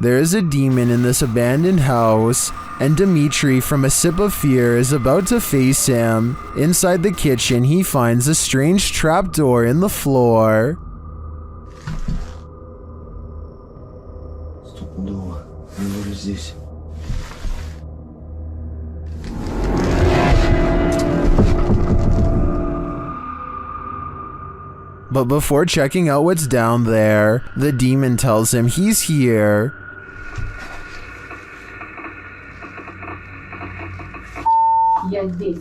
There is a demon in this abandoned house, and Dimitri from A Sip of Fear is about to face him. Inside the kitchen, he finds a strange trapdoor in the floor. But before checking out what's down there, the demon tells him he's here. Я здесь.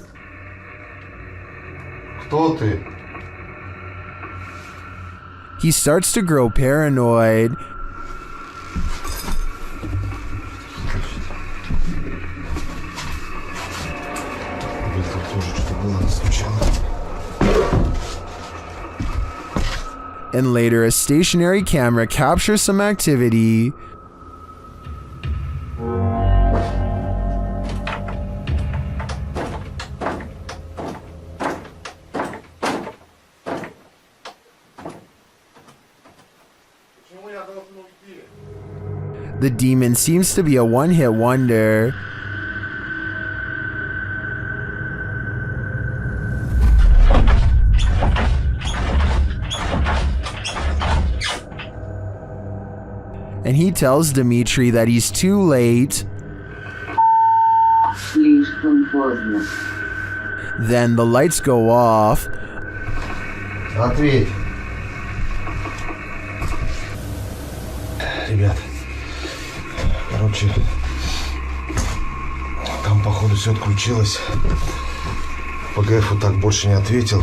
Кто ты? He starts to grow paranoid. And later, a stationary camera captures some activity. The demon seems to be a one-hit wonder. And he tells Dimitri that he's too late. Then the lights go off. Ответь. Ребят, короче, там походу все отключилось. ПГФу так больше не ответил.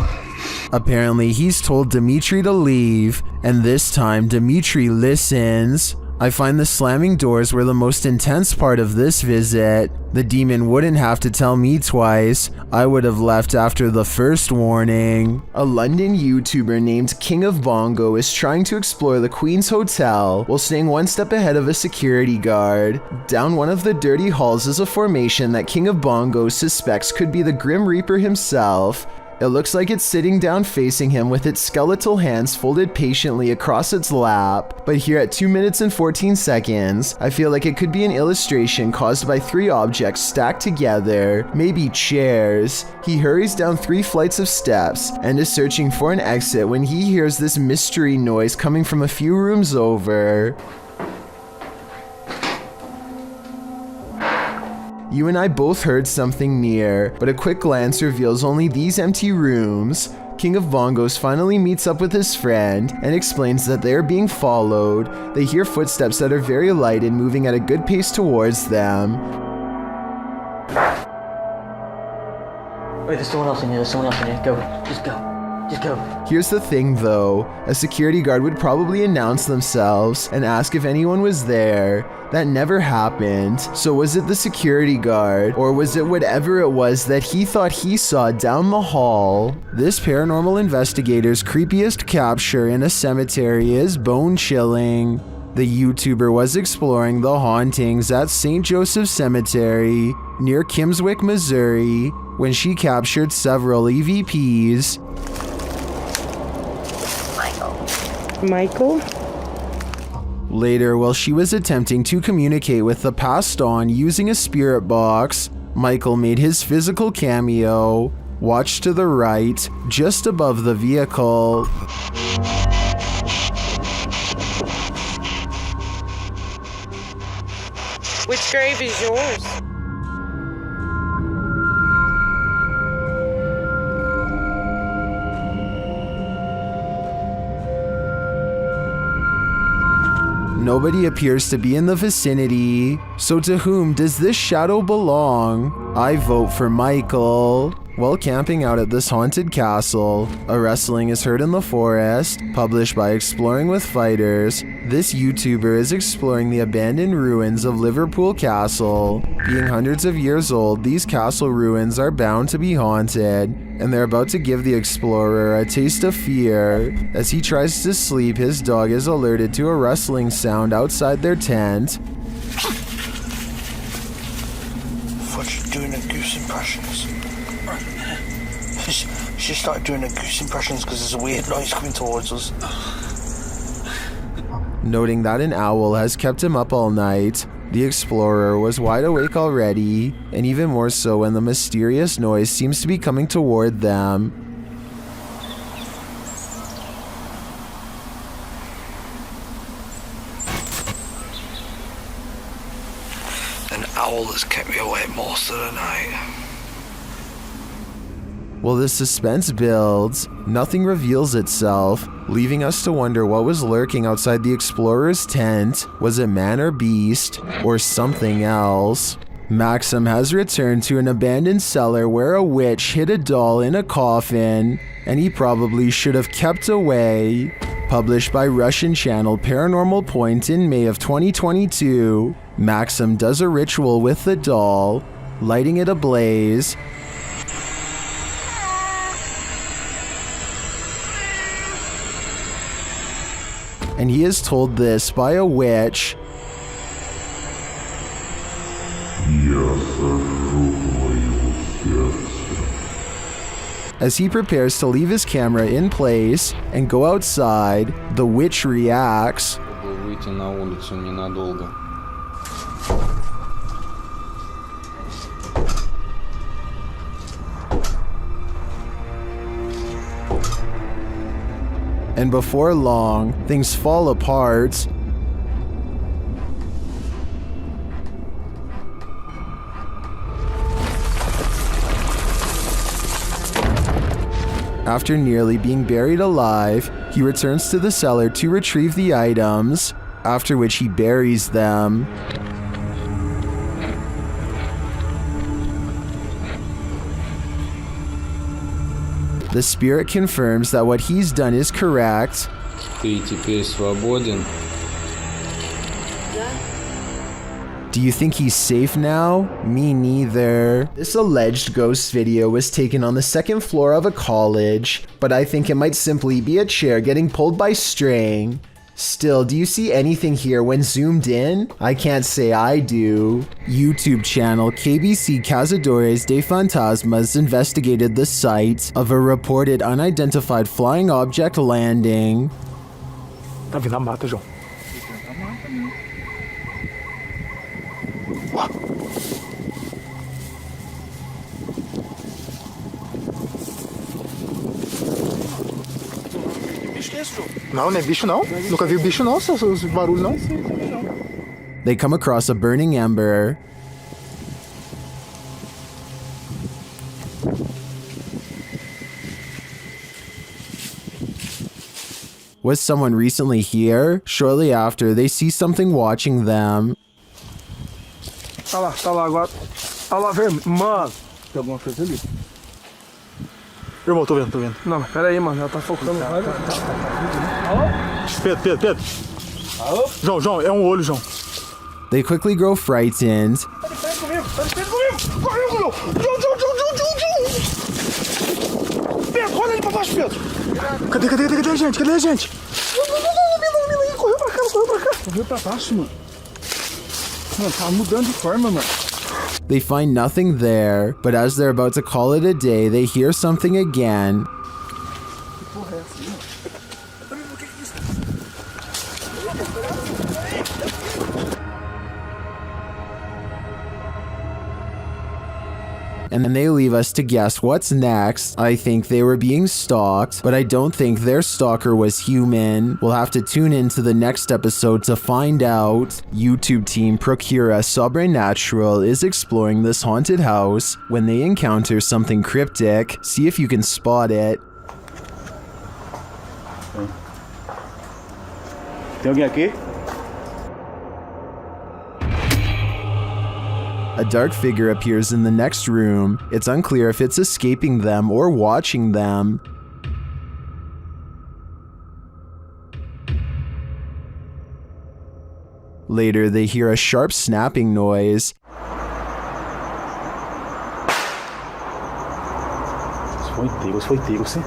Apparently, he's told Dimitri to leave, and this time Dimitri listens. I find the slamming doors were the most intense part of this visit. The demon wouldn't have to tell me twice. I would have left after the first warning. A London YouTuber named King of Bongo is trying to explore the Queen's Hotel while staying one step ahead of a security guard. Down one of the dirty halls is a formation that King of Bongo suspects could be the Grim Reaper himself. It looks like it's sitting down facing him with its skeletal hands folded patiently across its lap. But here at 2 minutes and 14 seconds, I feel like it could be an illustration caused by 3 objects stacked together, maybe chairs. He hurries down 3 flights of steps and is searching for an exit when he hears this mystery noise coming from a few rooms over. You and I both heard something near, but a quick glance reveals only these empty rooms. King of Bongos finally meets up with his friend and explains that they are being followed. They hear footsteps that are very light and moving at a good pace towards them. Wait, there's someone else in here, Go, just go. Just go. Here's the thing though, a security guard would probably announce themselves and ask if anyone was there. That never happened. So was it the security guard, or was it whatever it was that he thought he saw down the hall? This paranormal investigator's creepiest capture in a cemetery is bone-chilling. The YouTuber was exploring the hauntings at St. Joseph Cemetery near Kimswick, Missouri, when she captured several EVPs. Michael? Later, while she was attempting to communicate with the passed on using a spirit box, Michael made his physical cameo. Watch to the right, just above the vehicle. Which grave is yours? Nobody appears to be in the vicinity, so to whom does this shadow belong? I vote for Michael. While camping out at this haunted castle, a wrestling is heard in the forest, published by Exploring with Fighters. This YouTuber is exploring the abandoned ruins of Liverpool Castle. Being hundreds of years old, these castle ruins are bound to be haunted, and they're about to give the explorer a taste of fear. As he tries to sleep, his dog is alerted to a rustling sound outside their tent. What's she doing a goose impressions? She started doing a goose impressions because there's a weird noise coming towards us. Noting that an owl has kept him up all night, the explorer was wide awake already, and even more so when the mysterious noise seems to be coming toward them. An owl has kept me awake most of the night. While the suspense builds, nothing reveals itself, leaving us to wonder what was lurking outside the explorer's tent. Was it man or beast, or something else? Maxim has returned to an abandoned cellar where a witch hid a doll in a coffin, and he probably should have kept away. Published by Russian channel Paranormal Point in May of 2022, Maxim does a ritual with the doll, lighting it ablaze. And he is told this by a witch. As he prepares to leave his camera in place and go outside, the witch reacts. And before long, things fall apart. After nearly being buried alive, he returns to the cellar to retrieve the items, after which he buries them. The spirit confirms that what he's done is correct. Ты теперь свободен. Do you think he's safe now? Me neither. This alleged ghost video was taken on the second floor of a college, but I think it might simply be a chair getting pulled by string. Still, do you see anything here when zoomed in? I can't say I do. YouTube channel KBC Cazadores de Fantasmas investigated the site of a reported unidentified flying object landing. Tá vindo a mata, João. Não, não é bicho não. Nunca vi bicho não, seus barulhos não. They come across a burning ember. Was someone recently here? Shortly after, they see something watching them. Tá lá agora. Olha lá, vermelho. Mano, tem alguma coisa ali. Irmão, tô vendo. Não, mas pera aí, mano, ela tá focando. Pedro. Alô? João, é um olho, João. They quickly grow frightened. Tá de frente comigo. Correu, João. Pedro, olha ali pra baixo, Pedro. Cadê a gente? Não, correu pra cá. Correu pra baixo, mano. Mano, tá mudando de forma, mano. They find nothing there, but as they're about to call it a day, they hear something again. And then they leave us to guess what's next. I think they were being stalked, but I don't think their stalker was human. We'll have to tune into the next episode to find out. YouTube team Procura Sobrenatural is exploring this haunted house. When they encounter something cryptic, see if you can spot it. Tem alguém aqui? A dark figure appears in the next room. It's unclear if it's escaping them or watching them. Later, they hear a sharp snapping noise. Foi tiro, sim.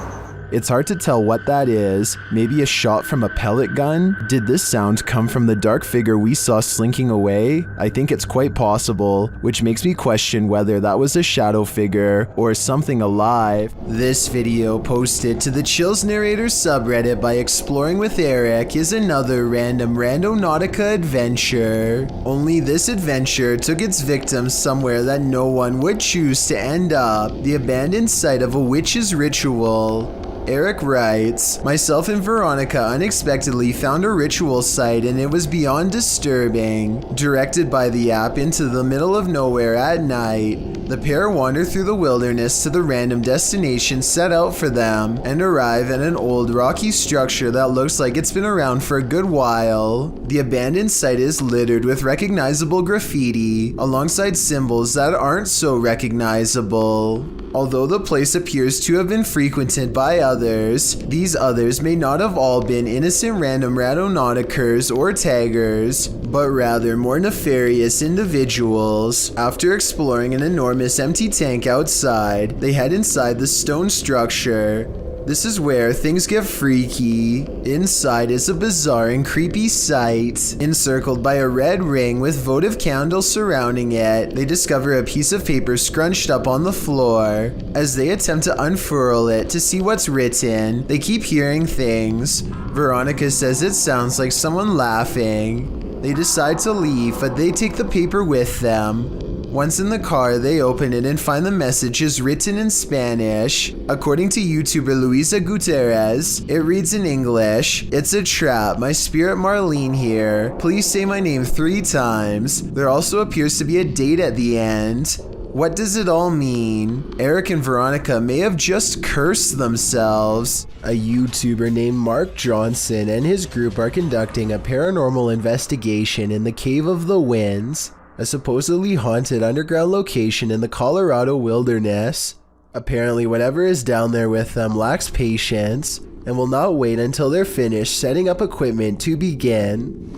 It's hard to tell what that is. Maybe a shot from a pellet gun? Did this sound come from the dark figure we saw slinking away? I think it's quite possible, which makes me question whether that was a shadow figure or something alive. This video posted to the Chills Narrator subreddit by Exploring with Eric is another random RandNautica adventure. Only this adventure took its victims somewhere that no one would choose to end up, the abandoned site of a witch's ritual. Eric writes, myself and Veronica unexpectedly found a ritual site and it was beyond disturbing. Directed by the app into the middle of nowhere at night, the pair wander through the wilderness to the random destination set out for them and arrive at an old rocky structure that looks like it's been around for a good while. The abandoned site is littered with recognizable graffiti alongside symbols that aren't so recognizable. Although the place appears to have been frequented by others, these others may not have all been innocent random RandNauticers or taggers, but rather more nefarious individuals. After exploring an enormous empty tank outside, they head inside the stone structure. This is where things get freaky. Inside is a bizarre and creepy sight. Encircled by a red ring with votive candles surrounding it, they discover a piece of paper scrunched up on the floor. As they attempt to unfurl it to see what's written, they keep hearing things. Veronica says it sounds like someone laughing. They decide to leave, but they take the paper with them. Once in the car, they open it and find the messages written in Spanish. According to YouTuber Luisa Gutierrez, it reads in English, "It's a trap, my spirit Marlene here. Please say my name 3 times. There also appears to be a date at the end. What does it all mean? Eric and Veronica may have just cursed themselves." A YouTuber named Mark Johnson and his group are conducting a paranormal investigation in the Cave of the Winds, a supposedly haunted underground location in the Colorado wilderness. Apparently whatever is down there with them lacks patience and will not wait until they're finished setting up equipment to begin.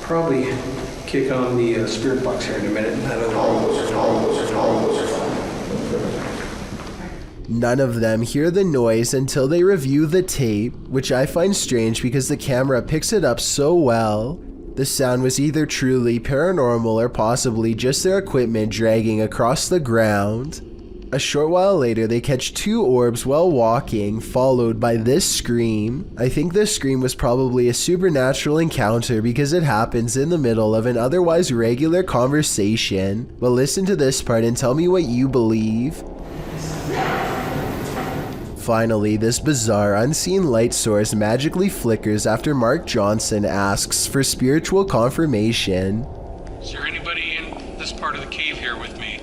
Probably kick on the spirit box here in a minute. None of them hear the noise until they review the tape, which I find strange because the camera picks it up so well. The sound was either truly paranormal or possibly just their equipment dragging across the ground. A short while later, they catch 2 orbs while walking, followed by this scream. I think this scream was probably a supernatural encounter because it happens in the middle of an otherwise regular conversation. But listen to this part and tell me what you believe. Finally, this bizarre unseen light source magically flickers after Mark Johnson asks for spiritual confirmation. Is there anybody in this part of the cave here with me?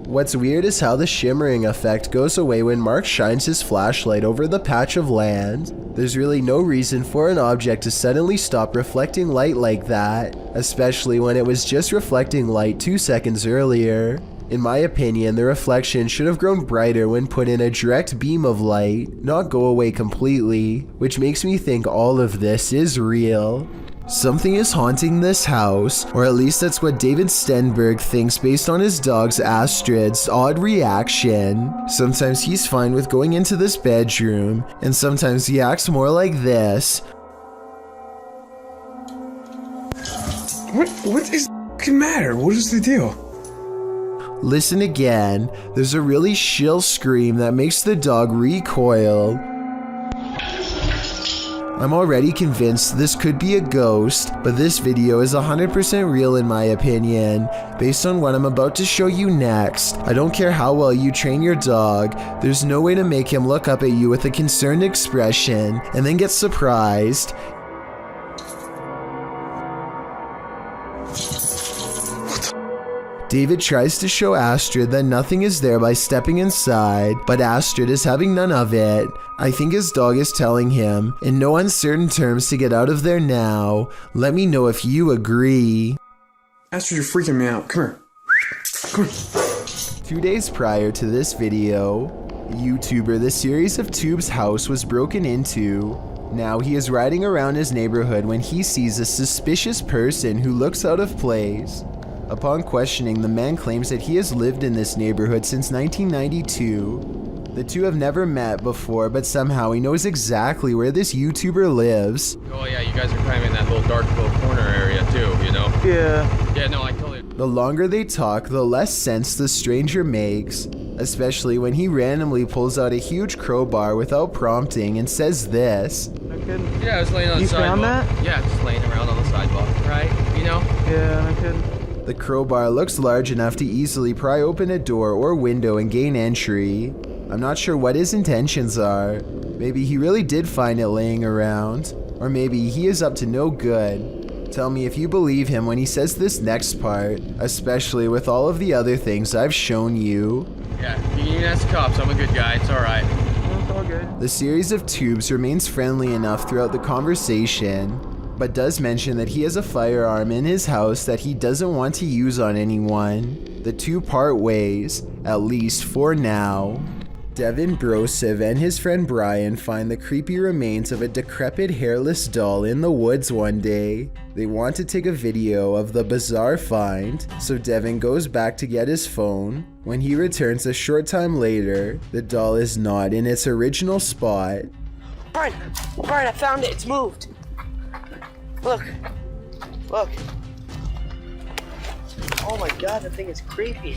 What's weird is how the shimmering effect goes away when Mark shines his flashlight over the patch of land. There's really no reason for an object to suddenly stop reflecting light like that, especially when it was just reflecting light 2 seconds earlier. In my opinion, the reflection should have grown brighter when put in a direct beam of light, not go away completely, which makes me think all of this is real. Something is haunting this house, or at least that's what David Stenberg thinks based on his dog's Astrid's odd reaction. Sometimes he's fine with going into this bedroom, and sometimes he acts more like this. What is the fucking matter? What is the deal? Listen again. There's a really shrill scream that makes the dog recoil. I'm already convinced this could be a ghost, but this video is 100% real in my opinion, based on what I'm about to show you next. I don't care how well you train your dog, there's no way to make him look up at you with a concerned expression and then get surprised. David tries to show Astrid that nothing is there by stepping inside, but Astrid is having none of it. I think his dog is telling him, in no uncertain terms, to get out of there now. Let me know if you agree. Astrid, you're freaking me out. Come here. Come here. 2 days prior to this video, YouTuber The Series of Tubes house was broken into. Now he is riding around his neighborhood when he sees a suspicious person who looks out of place. Upon questioning, the man claims that he has lived in this neighborhood since 1992. The two have never met before, but somehow he knows exactly where this YouTuber lives. Oh yeah, you guys are kind of in that little dark little corner area too, you know? Yeah. Yeah, no, I totally... The longer they talk, the less sense the stranger makes, especially when he randomly pulls out a huge crowbar without prompting and says this. I couldn't. Yeah, I was laying on the sidewalk. You found that? Yeah, just laying around on the sidewalk, right? You know? Yeah, I couldn't. The crowbar looks large enough to easily pry open a door or window and gain entry. I'm not sure what his intentions are. Maybe he really did find it laying around, or maybe he is up to no good. Tell me if you believe him when he says this next part, especially with all of the other things I've shown you. Yeah, you can ask the cops. I'm a good guy. It's alright. It's all good. The series of tubes remains friendly enough throughout the conversation, but does mention that he has a firearm in his house that he doesn't want to use on anyone. The two part ways, at least for now. Devin Brosov and his friend Brian find the creepy remains of a decrepit hairless doll in the woods one day. They want to take a video of the bizarre find, so Devin goes back to get his phone. When he returns a short time later, the doll is not in its original spot. Brian, I found it. It's moved. Look. Oh my god, that thing is creepy.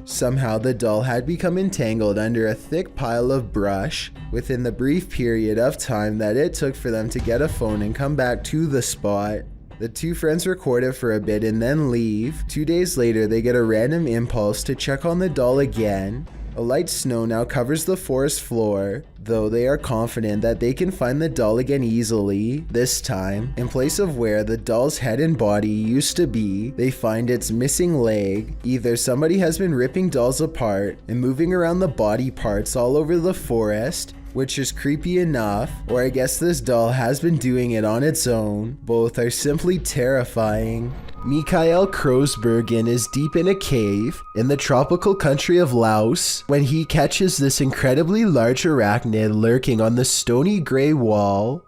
Somehow the doll had become entangled under a thick pile of brush within the brief period of time that it took for them to get a phone and come back to the spot. The two friends record it for a bit and then leave. 2 days later, they get a random impulse to check on the doll again. A light snow now covers the forest floor, though they are confident that they can find the doll again easily. This time, in place of where the doll's head and body used to be, they find its missing leg. Either somebody has been ripping dolls apart and moving around the body parts all over the forest, which is creepy enough, or I guess this doll has been doing it on its own. Both are simply terrifying. Mikhail Krosbergen is deep in a cave in the tropical country of Laos when he catches this incredibly large arachnid lurking on the stony gray wall.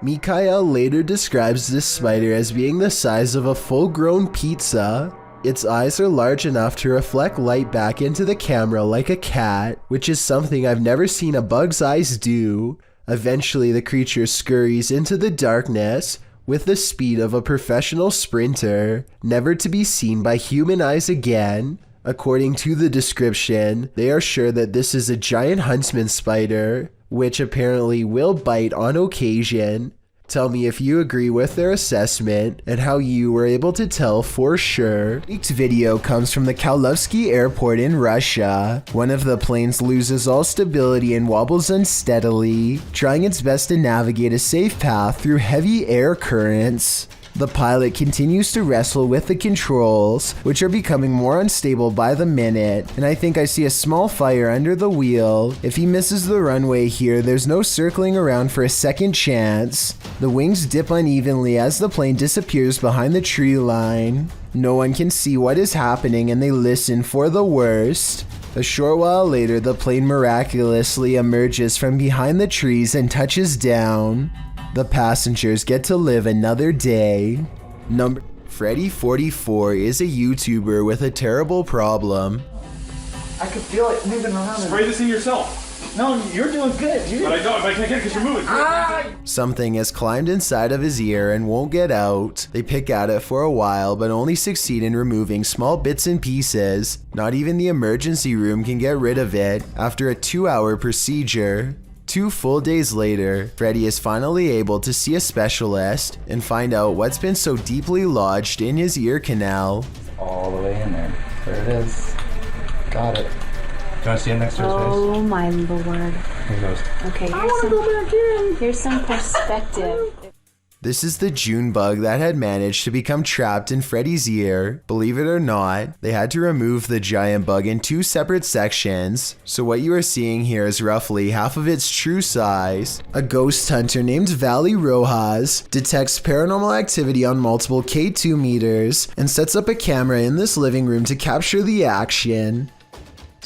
Mikhail later describes this spider as being the size of a full-grown pizza. Its eyes are large enough to reflect light back into the camera like a cat, which is something I've never seen a bug's eyes do. Eventually, the creature scurries into the darkness with the speed of a professional sprinter, never to be seen by human eyes again. According to the description, they are sure that this is a giant huntsman spider, which apparently will bite on occasion. Tell me if you agree with their assessment and how you were able to tell for sure. Leaked video comes from the Kaluzhsky airport in Russia. One of the planes loses all stability and wobbles unsteadily, trying its best to navigate a safe path through heavy air currents. The pilot continues to wrestle with the controls, which are becoming more unstable by the minute, and I think I see a small fire under the wheel. If he misses the runway here, there's no circling around for a second chance. The wings dip unevenly as the plane disappears behind the tree line. No one can see what is happening and they listen for the worst. A short while later, the plane miraculously emerges from behind the trees and touches down. The passengers get to live another day. Freddy44 is a YouTuber with a terrible problem. I could feel it moving around. Spray this in yourself. No, you're doing good. But I don't. But I can't get it because you're moving. Something has climbed inside of his ear and won't get out. They pick at it for a while, but only succeed in removing small bits and pieces. Not even the emergency room can get rid of it after a 2-hour procedure. 2 full days later, Freddy is finally able to see a specialist and find out what's been so deeply lodged in his ear canal. All the way in there. There it is. Got it. Do you want to see it next to his face? Oh my lord. Here goes. Okay, here's some perspective. This is the June bug that had managed to become trapped in Freddy's ear. Believe it or not, they had to remove the giant bug in 2 separate sections, so what you are seeing here is roughly half of its true size. A ghost hunter named Valley Rojas detects paranormal activity on multiple K2 meters and sets up a camera in this living room to capture the action.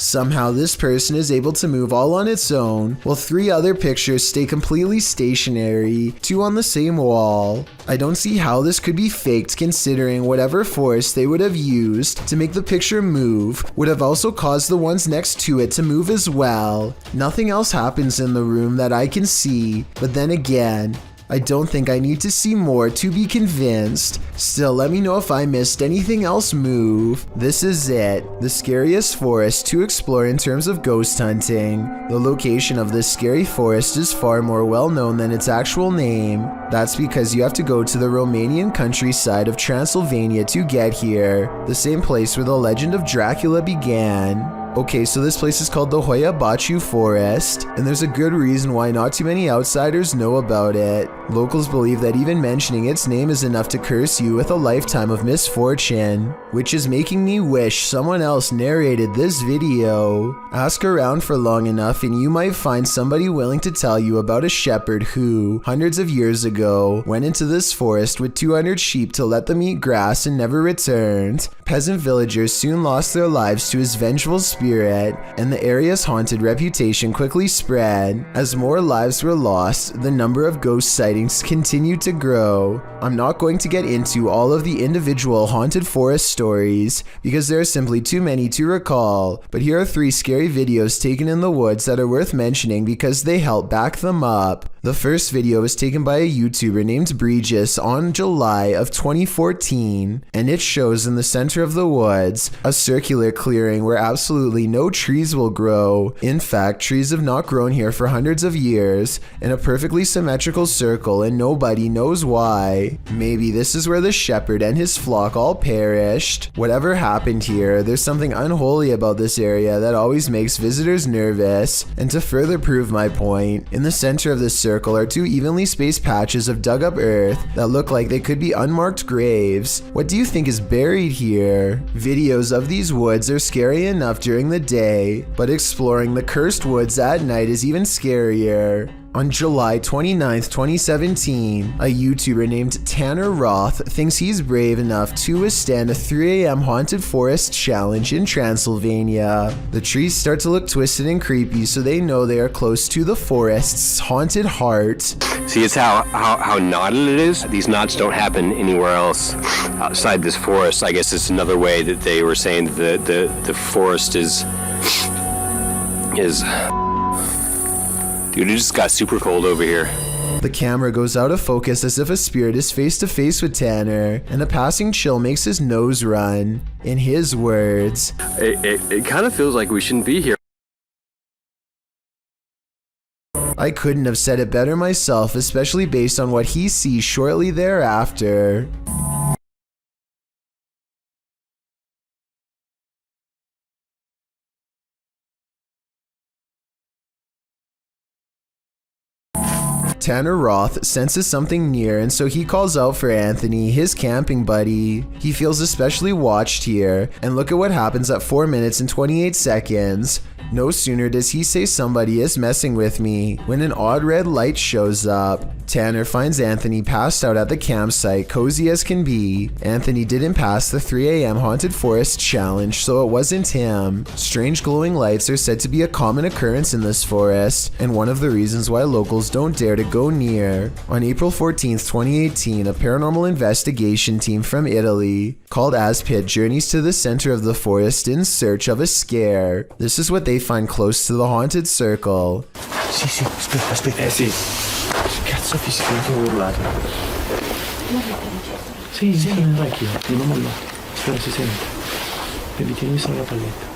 Somehow this person is able to move all on its own, while 3 other pictures stay completely stationary, 2 on the same wall. I don't see how this could be faked, considering whatever force they would have used to make the picture move would have also caused the ones next to it to move as well. Nothing else happens in the room that I can see, but then again, I don't think I need to see more to be convinced. Still, let me know if I missed anything else move. This is it, the scariest forest to explore in terms of ghost hunting. The location of this scary forest is far more well known than its actual name. That's because you have to go to the Romanian countryside of Transylvania to get here, the same place where the legend of Dracula began. Okay, so this place is called the Hoia Baciu Forest, and there's a good reason why not too many outsiders know about it. Locals believe that even mentioning its name is enough to curse you with a lifetime of misfortune, which is making me wish someone else narrated this video. Ask around for long enough and you might find somebody willing to tell you about a shepherd who, hundreds of years ago, went into this forest with 200 sheep to let them eat grass and never returned. Peasant villagers soon lost their lives to his vengeful spirit, and the area's haunted reputation quickly spread. As more lives were lost, the number of ghost sightings continued to grow. I'm not going to get into all of the individual haunted forest stories because there are simply too many to recall, but here are 3 scary videos taken in the woods that are worth mentioning because they help back them up. The first video was taken by a YouTuber named Bregis on July of 2014, and it shows in the center of the woods a circular clearing where absolutely no trees will grow. In fact, trees have not grown here for hundreds of years, in a perfectly symmetrical circle, and nobody knows why. Maybe this is where the shepherd and his flock all perished. Whatever happened here, there's something unholy about this area that always makes visitors nervous, and to further prove my point, in the center of this circle are 2 evenly spaced patches of dug up earth that look like they could be unmarked graves. What do you think is buried here? Videos of these woods are scary enough during the day, but exploring the cursed woods at night is even scarier. On July 29th, 2017, a YouTuber named Tanner Roth thinks he's brave enough to withstand a 3 a.m. haunted forest challenge in Transylvania. The trees start to look twisted and creepy, so they know they are close to the forest's haunted heart. See, it's how knotted it is. These knots don't happen anywhere else outside this forest. I guess it's another way that they were saying that the forest is Dude, it just got super cold over here. The camera goes out of focus as if a spirit is face to face with Tanner, and a passing chill makes his nose run. In his words, It kind of feels like we shouldn't be here. I couldn't have said it better myself, especially based on what he sees shortly thereafter. Tanner Roth senses something near, and so he calls out for Anthony, his camping buddy. He feels especially watched here, and look at what happens at 4 minutes and 28 seconds. No sooner does he say somebody is messing with me when an odd red light shows up. Tanner finds Anthony passed out at the campsite, cozy as can be. Anthony didn't pass the 3 a.m. haunted forest challenge, so it wasn't him. Strange glowing lights are said to be a common occurrence in this forest, and one of the reasons why locals don't dare to go near. On April 14th, 2018, a paranormal investigation team from Italy called Aspit journeys to the center of the forest in search of a scare. This is what they find close to the haunted circle. Sì, aspetta. Sì. Cazzo che urlare. Sì, orecchio, non molla. Spero si sente. Vedi, tieni solo la palletta.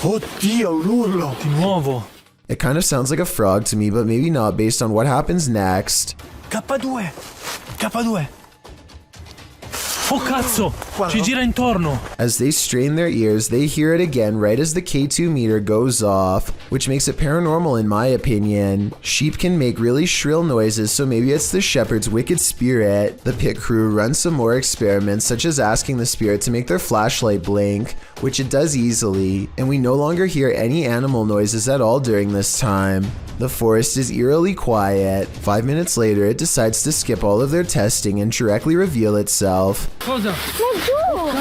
Oddio, un urlo! Di nuovo! It kind of sounds like a frog to me, but maybe not based on what happens next. K2! Oh cazzo! Ci gira intorno! As they strain their ears, they hear it again right as the K2 meter goes off, which makes it paranormal in my opinion. Sheep can make really shrill noises, so maybe it's the shepherd's wicked spirit. The pit crew runs some more experiments, such as asking the spirit to make their flashlight blink, which it does easily, and we no longer hear any animal noises at all during this time. The forest is eerily quiet. 5 minutes later, it decides to skip all of their testing and directly reveal itself. Cosa? Laggiù!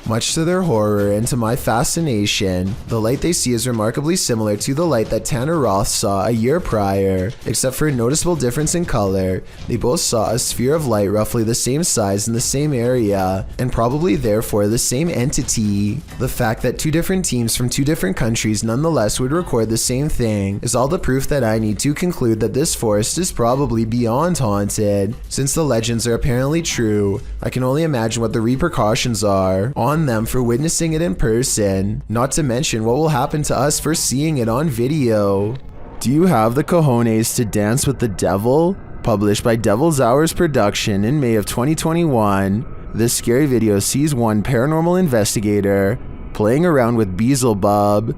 Much to their horror and to my fascination, the light they see is remarkably similar to the light that Tanner Roth saw a year prior, except for a noticeable difference in color. They both saw a sphere of light roughly the same size in the same area, and probably therefore the same entity. The fact that two different teams from two different countries nonetheless would record the same thing is all the proof that I need to conclude that this forest is probably beyond haunted. Since the legends are apparently true, I can only imagine what the repercussions are on them for witnessing it in person, not to mention what will happen to us for seeing it on video. Do you have the cojones to dance with the devil? Published by Devil's Hours Production in May of 2021, this scary video sees one paranormal investigator playing around with Beelzebub.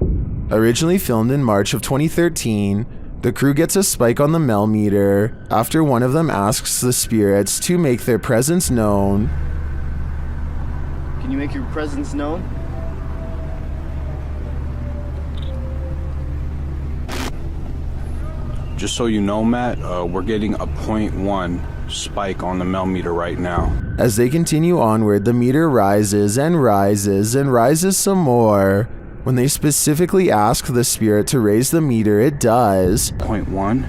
Originally filmed in March of 2013, the crew gets a spike on the millimeter after one of them asks the spirits to make their presence known. Can you make your presence known? Just so you know, Matt, we're getting a 0.1 spike on the millimeter right now. As they continue onward, the meter rises and rises and rises some more. When they specifically ask the spirit to raise the meter, it does. 0.1,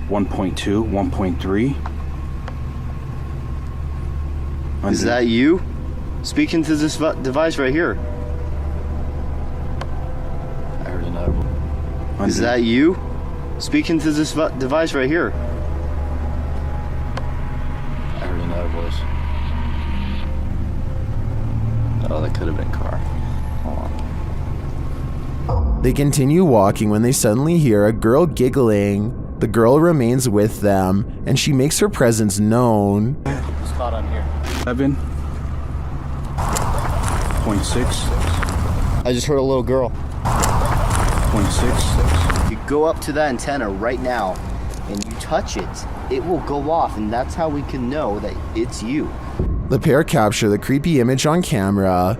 1.2, 1.3. Is that you? Speaking to this device right here. I heard an audible. Is that you? Speaking to this device right here. I heard another voice. Oh, that could have been car. Hold on. They continue walking when they suddenly hear a girl giggling. The girl remains with them, and she makes her presence known. What's caught on here? 7.6. I just heard a little girl. 0.6. You go up to that antenna right now and you touch it, it will go off, and that's how we can know that it's you. The pair capture the creepy image on camera.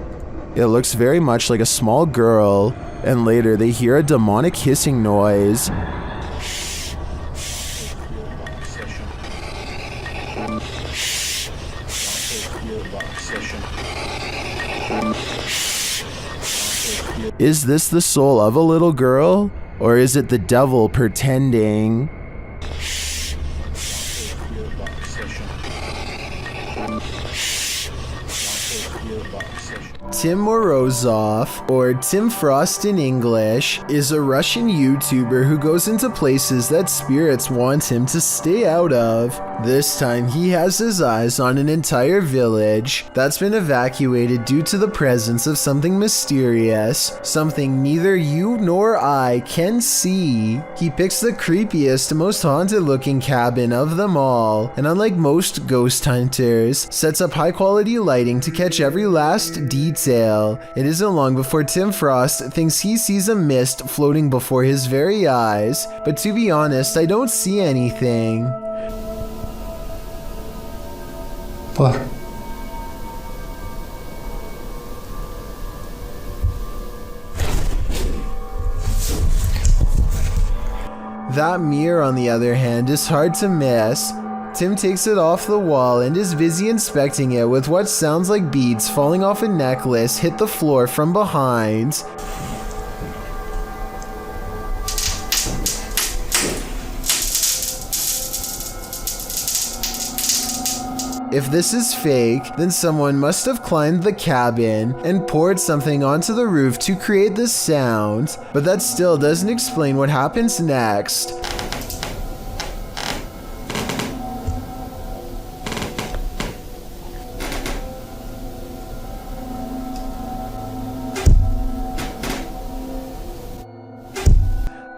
It looks very much like a small girl, and later they hear a demonic hissing noise. Is this the soul of a little girl? Or is it the devil pretending? Tim Morozov, or Tim Frost in English, is a Russian YouTuber who goes into places that spirits want him to stay out of. This time he has his eyes on an entire village that's been evacuated due to the presence of something mysterious, something neither you nor I can see. He picks the creepiest, most haunted looking cabin of them all, and unlike most ghost hunters, sets up high quality lighting to catch every last detail. It isn't long before Tim Frost thinks he sees a mist floating before his very eyes, but to be honest, I don't see anything. What? That mirror, on the other hand, is hard to miss. Tim takes it off the wall and is busy inspecting it with what sounds like beads falling off a necklace hit the floor from behind. If this is fake, then someone must have climbed the cabin and poured something onto the roof to create this sound, but that still doesn't explain what happens next.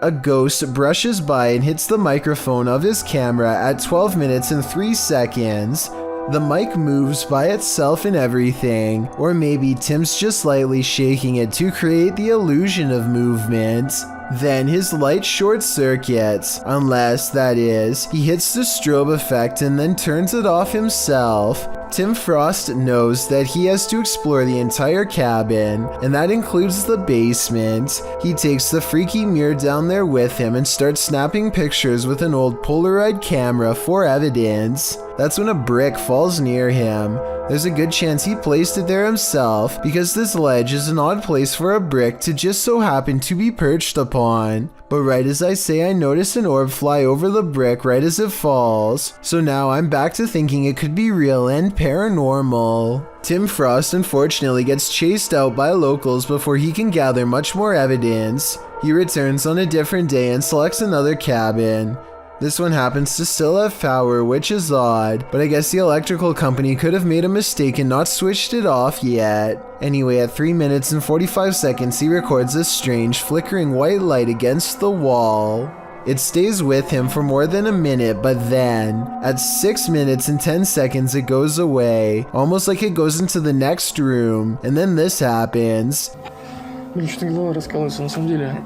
A ghost brushes by and hits the microphone of his camera at 12 minutes and 3 seconds. The mic moves by itself and everything, or maybe Tim's just slightly shaking it to create the illusion of movement. Then his light short circuits, unless, that is, he hits the strobe effect and then turns it off himself. Tim Frost knows that he has to explore the entire cabin, and that includes the basement. He takes the freaky mirror down there with him and starts snapping pictures with an old Polaroid camera for evidence. That's when a brick falls near him. There's a good chance he placed it there himself, because this ledge is an odd place for a brick to just so happen to be perched upon. But right as I say, I notice an orb fly over the brick right as it falls. So now I'm back to thinking it could be real and paranormal. Tim Frost unfortunately gets chased out by locals before he can gather much more evidence. He returns on a different day and selects another cabin. This one happens to still have power, which is odd, but I guess the electrical company could have made a mistake and not switched it off yet. Anyway, at 3 minutes and 45 seconds, he records a strange flickering white light against the wall. It stays with him for more than a minute, but then, at 6 minutes and 10 seconds, it goes away, almost like it goes into the next room, and then this happens. Блин, что-то голова раскалывается, на самом деле.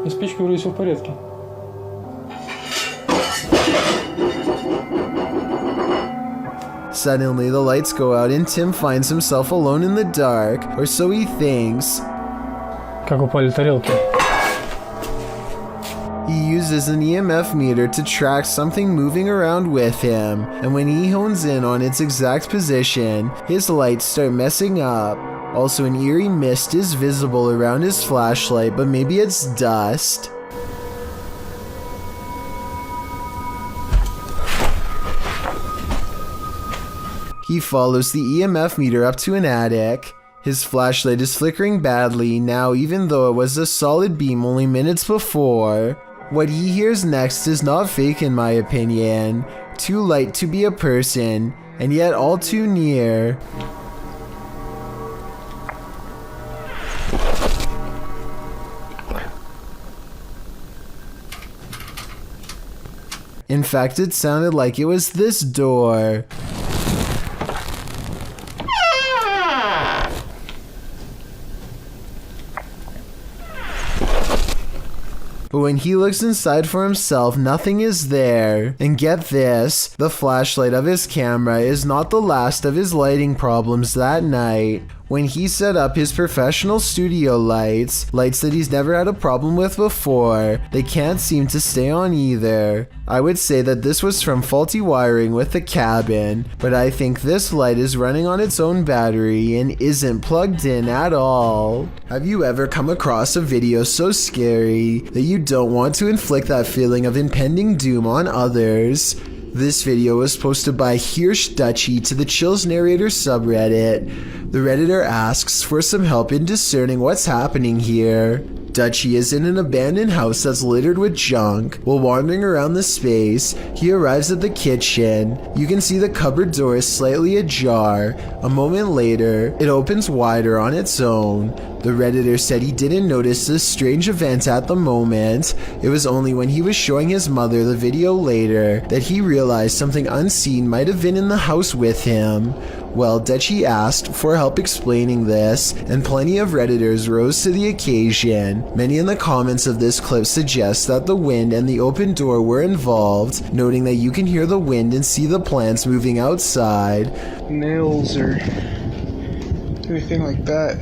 На спичке вроде все в порядке. Suddenly, the lights go out and Tim finds himself alone in the dark, or so he thinks. Как упали тарелки. He uses an EMF meter to track something moving around with him, and when he hones in on its exact position, his lights start messing up. Also, an eerie mist is visible around his flashlight, but maybe it's dust. He follows the EMF meter up to an attic. His flashlight is flickering badly now, even though it was a solid beam only minutes before. What he hears next is not fake in my opinion. Too light to be a person, and yet all too near. In fact, it sounded like it was this door. But when he looks inside for himself, nothing is there. And get this, the flashlight of his camera is not the last of his lighting problems that night. When he set up his professional studio lights that he's never had a problem with before, they can't seem to stay on either. I would say that this was from faulty wiring with the cabin, but I think this light is running on its own battery and isn't plugged in at all. Have you ever come across a video so scary that you don't want to inflict that feeling of impending doom on others? This video was posted by Hirsch Dutchy to the Chills Narrator subreddit. The Redditor asks for some help in discerning what's happening here. Dutchy is in an abandoned house that's littered with junk. While wandering around the space, he arrives at the kitchen. You can see the cupboard door is slightly ajar. A moment later, it opens wider on its own. The Redditor said he didn't notice this strange event at the moment. It was only when he was showing his mother the video later that he realized something unseen might have been in the house with him. Well, Dutchy asked for help explaining this, and plenty of Redditors rose to the occasion. Many in the comments of this clip suggest that the wind and the open door were involved, noting that you can hear the wind and see the plants moving outside. Nails or anything like that.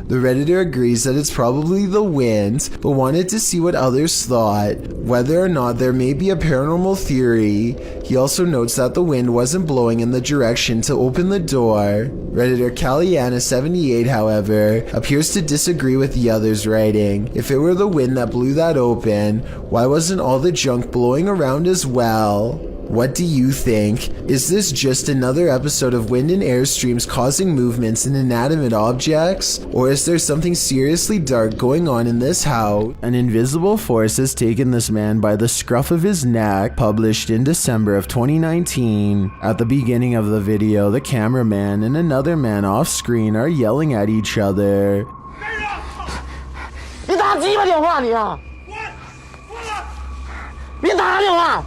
The Redditor agrees that it's probably the wind, but wanted to see what others thought, whether or not there may be a paranormal theory. He also notes that the wind wasn't blowing in the direction to open the door. Redditor Caliana78, however, appears to disagree with the others, writing, "If it were the wind that blew that open, why wasn't all the junk blowing around as well?" What do you think? Is this just another episode of wind and airstreams causing movements in inanimate objects? Or is there something seriously dark going on in this house? An invisible force has taken this man by the scruff of his neck, published in December of 2019. At the beginning of the video, the cameraman and another man off screen are yelling at each other. 别打鸡巴电话你啊！别打电话！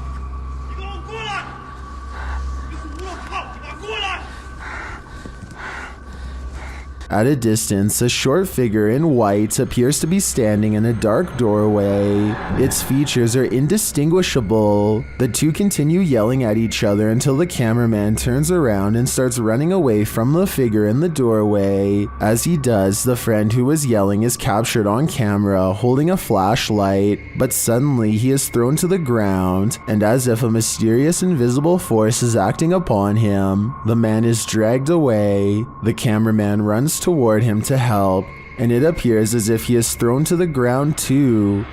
At a distance, a short figure in white appears to be standing in a dark doorway. Its features are indistinguishable. The two continue yelling at each other until the cameraman turns around and starts running away from the figure in the doorway. As he does, the friend who was yelling is captured on camera holding a flashlight, but suddenly he is thrown to the ground, and as if a mysterious invisible force is acting upon him, the man is dragged away. The cameraman runs toward him to help, and it appears as if he is thrown to the ground too.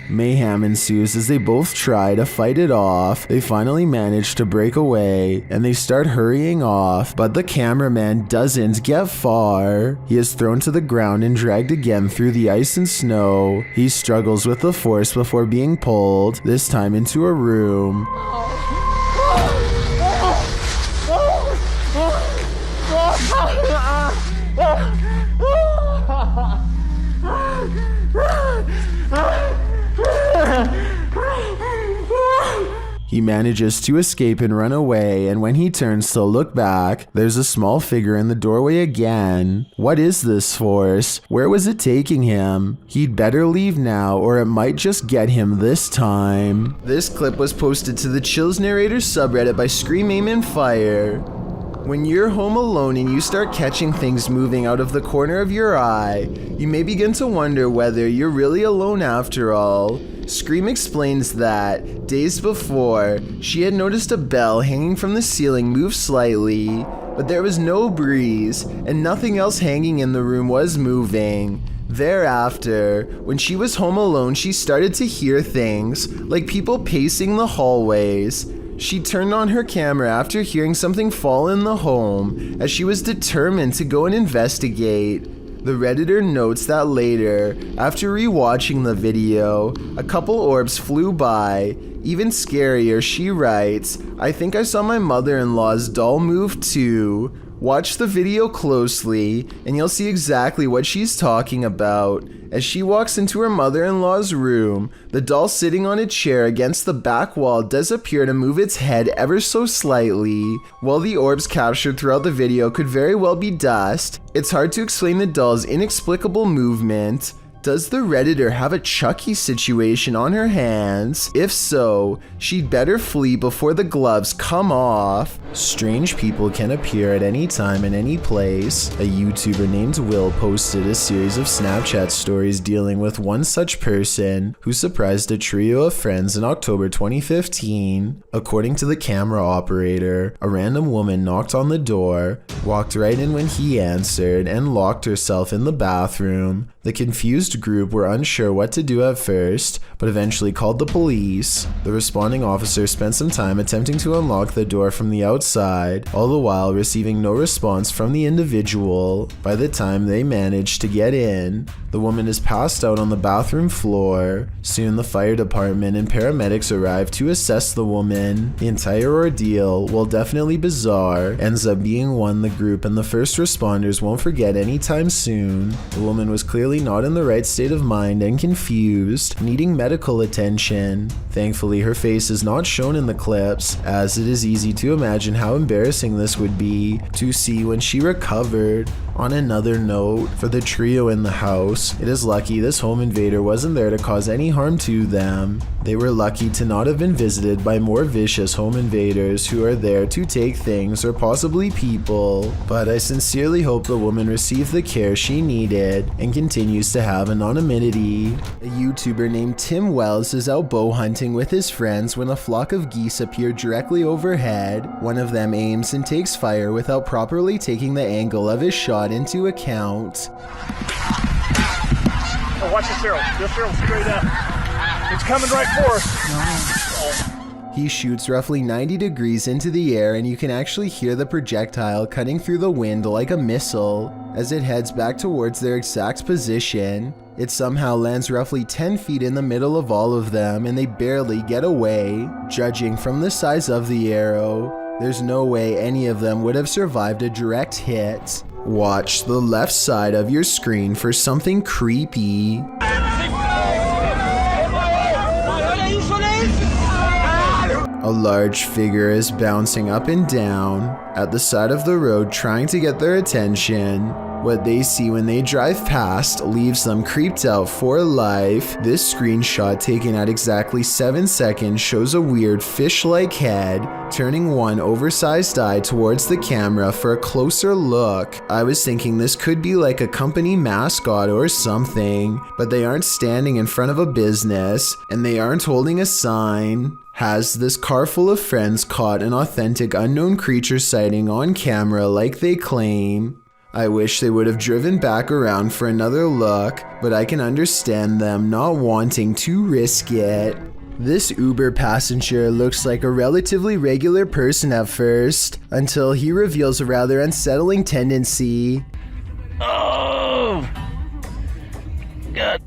Mayhem ensues as they both try to fight it off. They finally manage to break away and they start hurrying off, but the cameraman doesn't get far. He is thrown to the ground and dragged again through the ice and snow. He struggles with the force before being pulled, this time into a room. He manages to escape and run away, and when he turns to look back, there's a small figure in the doorway again. What is this force? Where was it taking him? He'd better leave now, or it might just get him this time. This clip was posted to the Chills Narrator subreddit by Scream Aim and Fire. When you're home alone and you start catching things moving out of the corner of your eye, you may begin to wonder whether you're really alone after all. Scream explains that, days before, she had noticed a bell hanging from the ceiling move slightly, but there was no breeze, and nothing else hanging in the room was moving. Thereafter, when she was home alone, she started to hear things, like people pacing the hallways. She turned on her camera after hearing something fall in the home, as she was determined to go and investigate. The Redditor notes that later, after rewatching the video, a couple orbs flew by. Even scarier, she writes, "I think I saw my mother-in-law's doll move too." Watch the video closely, and you'll see exactly what she's talking about. As she walks into her mother-in-law's room, the doll sitting on a chair against the back wall does appear to move its head ever so slightly. While the orbs captured throughout the video could very well be dust, it's hard to explain the doll's inexplicable movement. Does the Redditor have a Chucky situation on her hands? If so, she'd better flee before the gloves come off. Strange people can appear at any time and any place. A YouTuber named Will posted a series of Snapchat stories dealing with one such person who surprised a trio of friends in October 2015. According to the camera operator, a random woman knocked on the door, walked right in when he answered, and locked herself in the bathroom. The confused group were unsure what to do at first, but eventually called the police. The responding officer spent some time attempting to unlock the door from the outside, all the while receiving no response from the individual. By the time they managed to get in, the woman is passed out on the bathroom floor. Soon the fire department and paramedics arrive to assess the woman. The entire ordeal, while definitely bizarre, ends up being one the group and the first responders won't forget anytime soon. The woman was clearly not in the right state of mind and confused, needing medical attention. Thankfully, her face is not shown in the clips, as it is easy to imagine how embarrassing this would be to see when she recovered. On another note, for the trio in the house, it is lucky this home invader wasn't there to cause any harm to them. They were lucky to not have been visited by more vicious home invaders who are there to take things or possibly people, but I sincerely hope the woman received the care she needed and continues to have anonymity. A YouTuber named Tim Wells is out bow hunting with his friends when a flock of geese appear directly overhead. One of them aims and takes fire without properly taking the angle of his shot into account. Oh, watch this arrow. This arrow straight up. It's coming right for us. He shoots roughly 90 degrees into the air, and you can actually hear the projectile cutting through the wind like a missile. As it heads back towards their exact position, it somehow lands roughly 10 feet in the middle of all of them, and they barely get away. Judging from the size of the arrow, there's no way any of them would have survived a direct hit. Watch the left side of your screen for something creepy. A large figure is bouncing up and down at the side of the road trying to get their attention. What they see when they drive past leaves them creeped out for life. This screenshot taken at exactly 7 seconds shows a weird fish-like head turning one oversized eye towards the camera for a closer look. I was thinking this could be like a company mascot or something, but they aren't standing in front of a business and they aren't holding a sign. Has this car full of friends caught an authentic unknown creature sighting on camera like they claim? I wish they would have driven back around for another look, but I can understand them not wanting to risk it. This Uber passenger looks like a relatively regular person at first, until he reveals a rather unsettling tendency. Oh! God.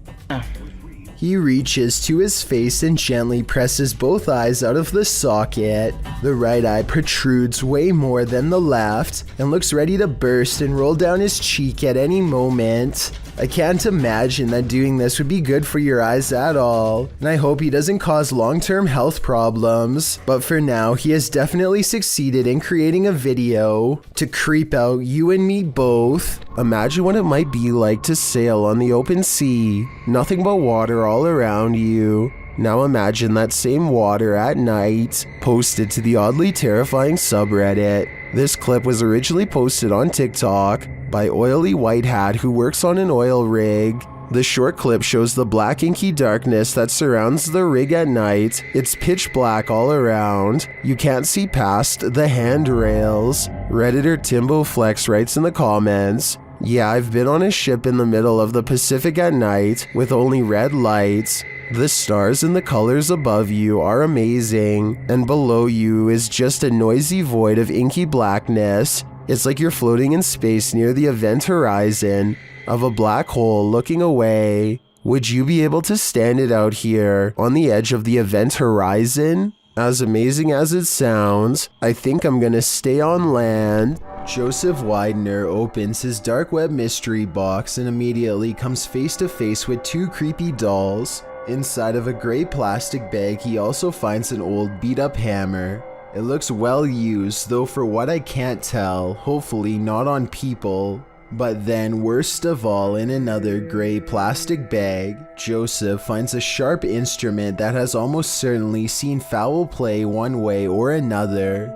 He reaches to his face and gently presses both eyes out of the socket. The right eye protrudes way more than the left and looks ready to burst and roll down his cheek at any moment. I can't imagine that doing this would be good for your eyes at all, and I hope he doesn't cause long-term health problems. But for now, he has definitely succeeded in creating a video to creep out you and me both. Imagine what it might be like to sail on the open sea, nothing but water all around you. Now imagine that same water at night, posted to the oddly terrifying subreddit. This clip was originally posted on TikTok by Oily White Hat who works on an oil rig. The short clip shows the black inky darkness that surrounds the rig at night. It's pitch black all around. You can't see past the handrails. Redditor Timbo Flex writes in the comments, "Yeah, I've been on a ship in the middle of the Pacific at night with only red lights. The stars and the colors above you are amazing, and below you is just a noisy void of inky blackness. It's like you're floating in space near the event horizon of a black hole looking away. Would you be able to stand it out here on the edge of the event horizon? As amazing as it sounds, I think I'm gonna stay on land." Joseph Widener opens his dark web mystery box and immediately comes face to face with two creepy dolls. Inside of a gray plastic bag, he also finds an old beat-up hammer. It looks well used, though for what I can't tell, hopefully not on people. But then, worst of all, in another gray plastic bag, Joseph finds a sharp instrument that has almost certainly seen foul play one way or another.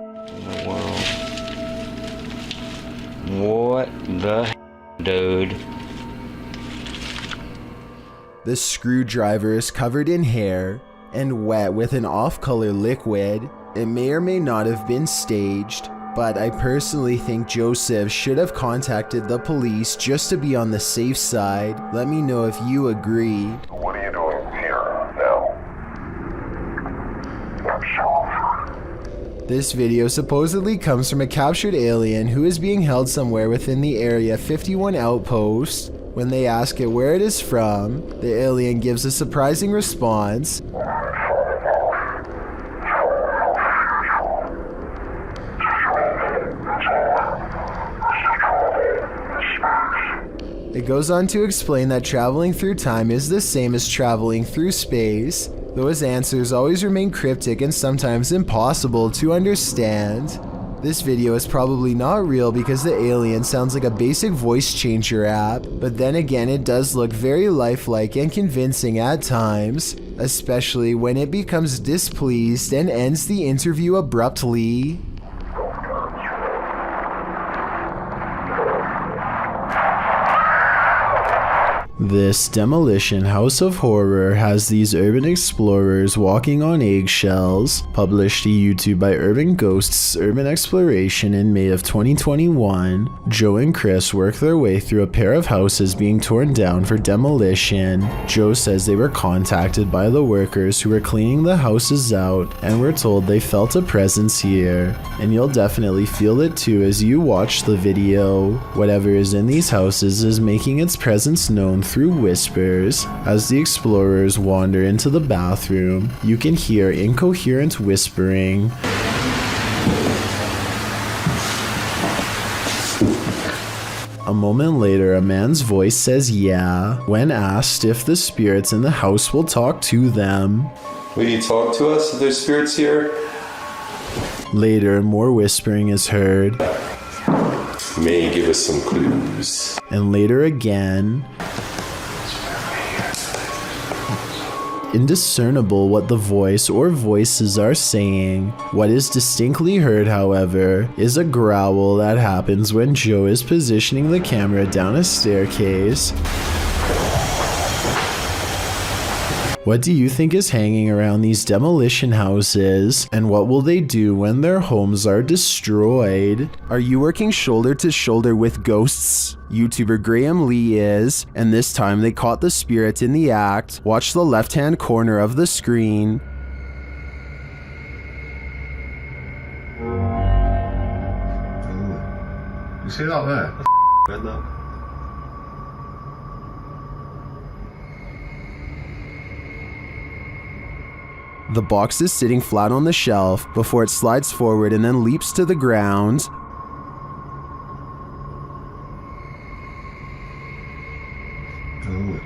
What the dude? The screwdriver is covered in hair and wet with an off-color liquid. It may or may not have been staged, but I personally think Joseph should have contacted the police just to be on the safe side. Let me know if you agree. What are you doing here, Al? This video supposedly comes from a captured alien who is being held somewhere within the Area 51 outpost. When they ask it where it is from, the alien gives a surprising response. It goes on to explain that traveling through time is the same as traveling through space, though his answers always remain cryptic and sometimes impossible to understand. This video is probably not real because the alien sounds like a basic voice changer app, but then again it does look very lifelike and convincing at times, especially when it becomes displeased and ends the interview abruptly. This Demolition House of Horror has these urban explorers walking on eggshells, published to YouTube by Urban Ghosts Urban Exploration in May of 2021. Joe and Chris work their way through a pair of houses being torn down for demolition. Joe says they were contacted by the workers who were cleaning the houses out and were told they felt a presence here. And you'll definitely feel it too as you watch the video. Whatever is in these houses is making its presence known through whispers. As the explorers wander into the bathroom, you can hear incoherent whispering. moment later, a man's voice says yeah when asked if the spirits in the house will talk to them. Will you talk to us if there's spirits here? Later, more whispering is heard. May give us some clues. And later again. Indiscernible what the voice or voices are saying. What is distinctly heard, however, is a growl that happens when Joe is positioning the camera down a staircase. What do you think is hanging around these demolition houses? And what will they do when their homes are destroyed? Are you working shoulder to shoulder with ghosts? YouTuber Graham Lee is, and this time they caught the spirit in the act. Watch the left-hand corner of the screen. You see that there? Read that. The box is sitting flat on the shelf before it slides forward and then leaps to the ground. Ooh.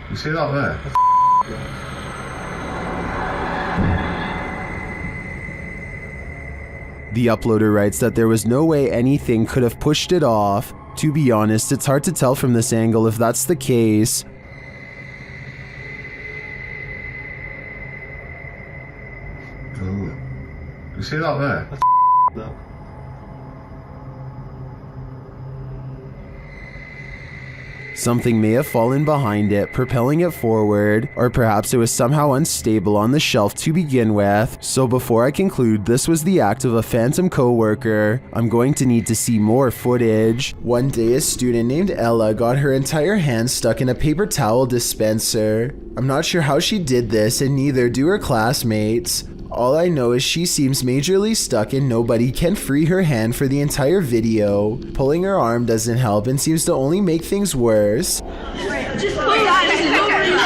You see that there? The uploader writes that there was no way anything could have pushed it off. To be honest, it's hard to tell from this angle if that's the case. Ooh. You see that there? That. Something may have fallen behind it, propelling it forward, or perhaps it was somehow unstable on the shelf to begin with. So before I conclude this was the act of a phantom co-worker, I'm going to need to see more footage. One day a student named Ella got her entire hand stuck in a paper towel dispenser. I'm not sure how she did this, and neither do her classmates. All I know is she seems majorly stuck and nobody can free her hand for the entire video. Pulling her arm doesn't help and seems to only make things worse. Just pull that and over you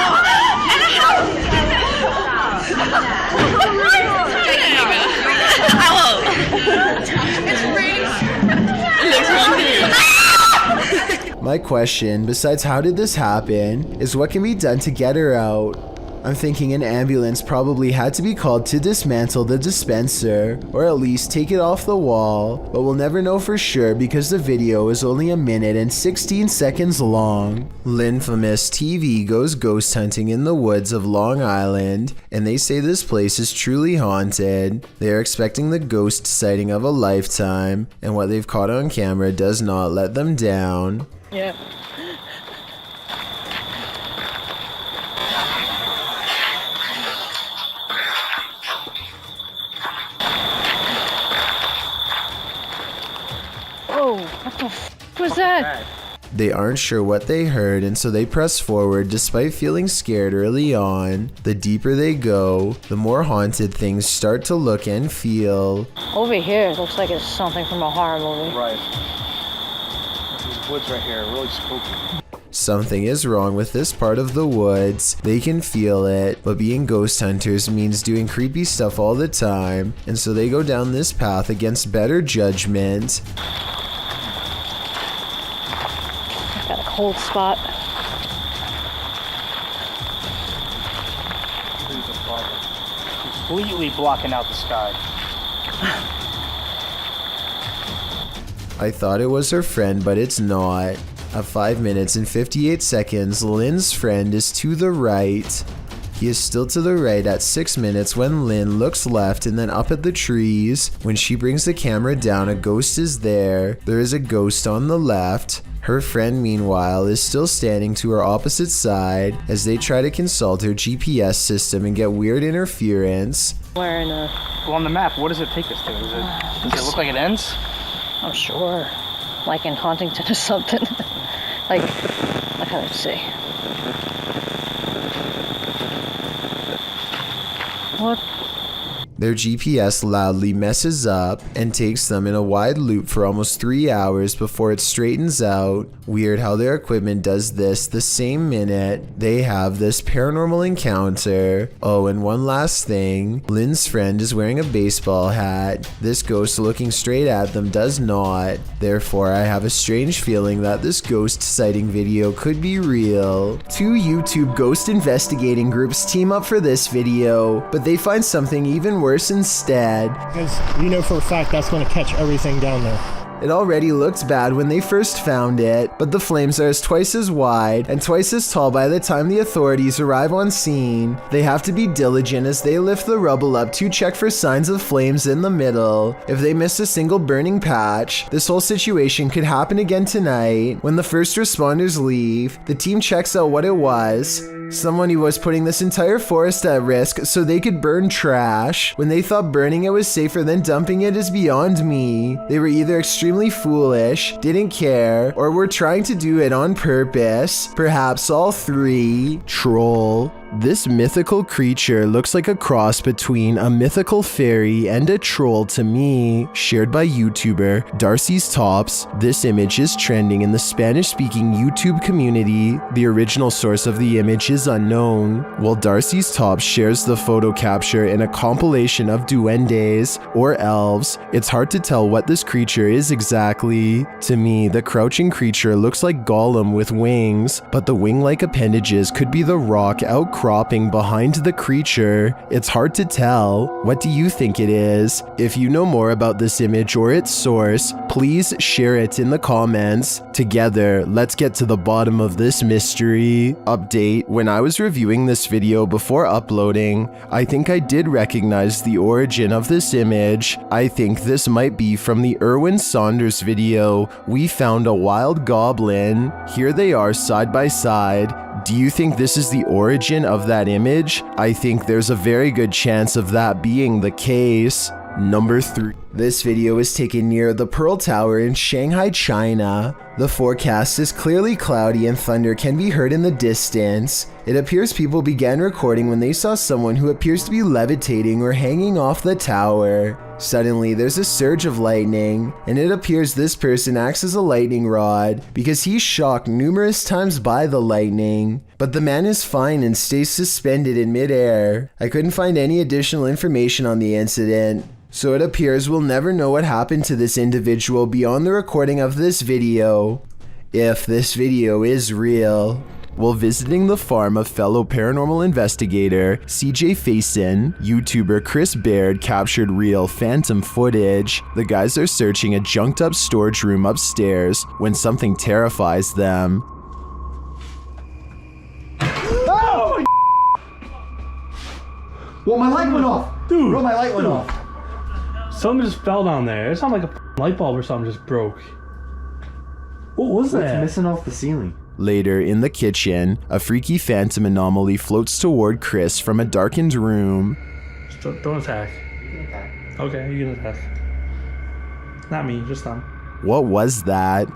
My question, besides how did this happen, is what can be done to get her out? I'm thinking an ambulance probably had to be called to dismantle the dispenser, or at least take it off the wall, but we'll never know for sure because the video is only 1 minute and 16 seconds long. Linfamous TV goes ghost hunting in the woods of Long Island, and they say this place is truly haunted. They are expecting the ghost sighting of a lifetime, and what they've caught on camera does not let them down. Yeah. Oh, what the f was that? They aren't sure what they heard, and so they press forward despite feeling scared early on. The deeper they go, the more haunted things start to look and feel. Over here, it looks like it's something from a horror movie. Right. These woods right here are really spooky. Something is wrong with this part of the woods. They can feel it, but being ghost hunters means doing creepy stuff all the time, and so they go down this path against better judgment. Got a cold spot. Completely blocking out the sky. I thought it was her friend, but it's not. At 5 minutes and 58 seconds, Lynn's friend is to the right. He is still to the right at 6 minutes when Lynn looks left and then up at the trees. When she brings the camera down, a ghost is there. There is a ghost on the left. Her friend, meanwhile, is still standing to her opposite side as they try to consult her GPS system and get weird interference. Where in a... Well, on the map, what does it take us to? Does it look like it ends? I'm sure. Like in Huntington or something. Like, I can't see. What? Their GPS loudly messes up and takes them in a wide loop for almost 3 hours before it straightens out. Weird how their equipment does this the same minute they have this paranormal encounter. Oh, and one last thing. Lynn's friend is wearing a baseball hat. This ghost looking straight at them does not. Therefore, I have a strange feeling that this ghost sighting video could be real. 2 YouTube ghost investigating groups team up for this video, but they find something even worse instead. Because you know for a fact that's going to catch everything down there. It already looked bad when they first found it, but the flames are twice as wide and twice as tall by the time the authorities arrive on scene. They have to be diligent as they lift the rubble up to check for signs of flames in the middle. If they miss a single burning patch, this whole situation could happen again tonight. When the first responders leave, the team checks out what it was. Someone who was putting this entire forest at risk so they could burn trash. When they thought burning it was safer than dumping it is beyond me. They were either extremely foolish, didn't care, or were trying to do it on purpose. Perhaps all three. Troll. This mythical creature looks like a cross between a mythical fairy and a troll to me. Shared by YouTuber Darcy's Tops, this image is trending in the Spanish-speaking YouTube community. The original source of the image is unknown. While Darcy's Tops shares the photo capture in a compilation of duendes or elves, it's hard to tell what this creature is exactly. To me, the crouching creature looks like Gollum with wings, but the wing-like appendages could be the rock outcropping behind the creature. It's hard to tell. What do you think it is? If you know more about this image or its source, please share it in the comments. Together, let's get to the bottom of this mystery. Update: when I was reviewing this video before uploading, I think I did recognize the origin of this image. I think this might be from the Erwin Saunders video, We Found a Wild Goblin. Here they are side by side. Do you think this is the origin of that image? I think there's a very good chance of that being the case. Number 3. This video is taken near the Pearl Tower in Shanghai, China. The forecast is clearly cloudy and thunder can be heard in the distance. It appears people began recording when they saw someone who appears to be levitating or hanging off the tower. Suddenly, there's a surge of lightning, and it appears this person acts as a lightning rod because he's shocked numerous times by the lightning. But the man is fine and stays suspended in midair. I couldn't find any additional information on the incident, so it appears we'll never know what happened to this individual beyond the recording of this video, if this video is real. While visiting the farm of fellow paranormal investigator CJ Faison, YouTuber Chris Baird captured real phantom footage. The guys are searching a junked up storage room upstairs when something terrifies them. Oh! Well, my light went off! Dude! Bro, my light went off. Something just fell down there. It sounded like a light bulb or something just broke. What was that? It's missing off the ceiling. Later, in the kitchen, a freaky phantom anomaly floats toward Chris from a darkened room. Just don't attack. Okay, you can attack. Not me, just them. What was that?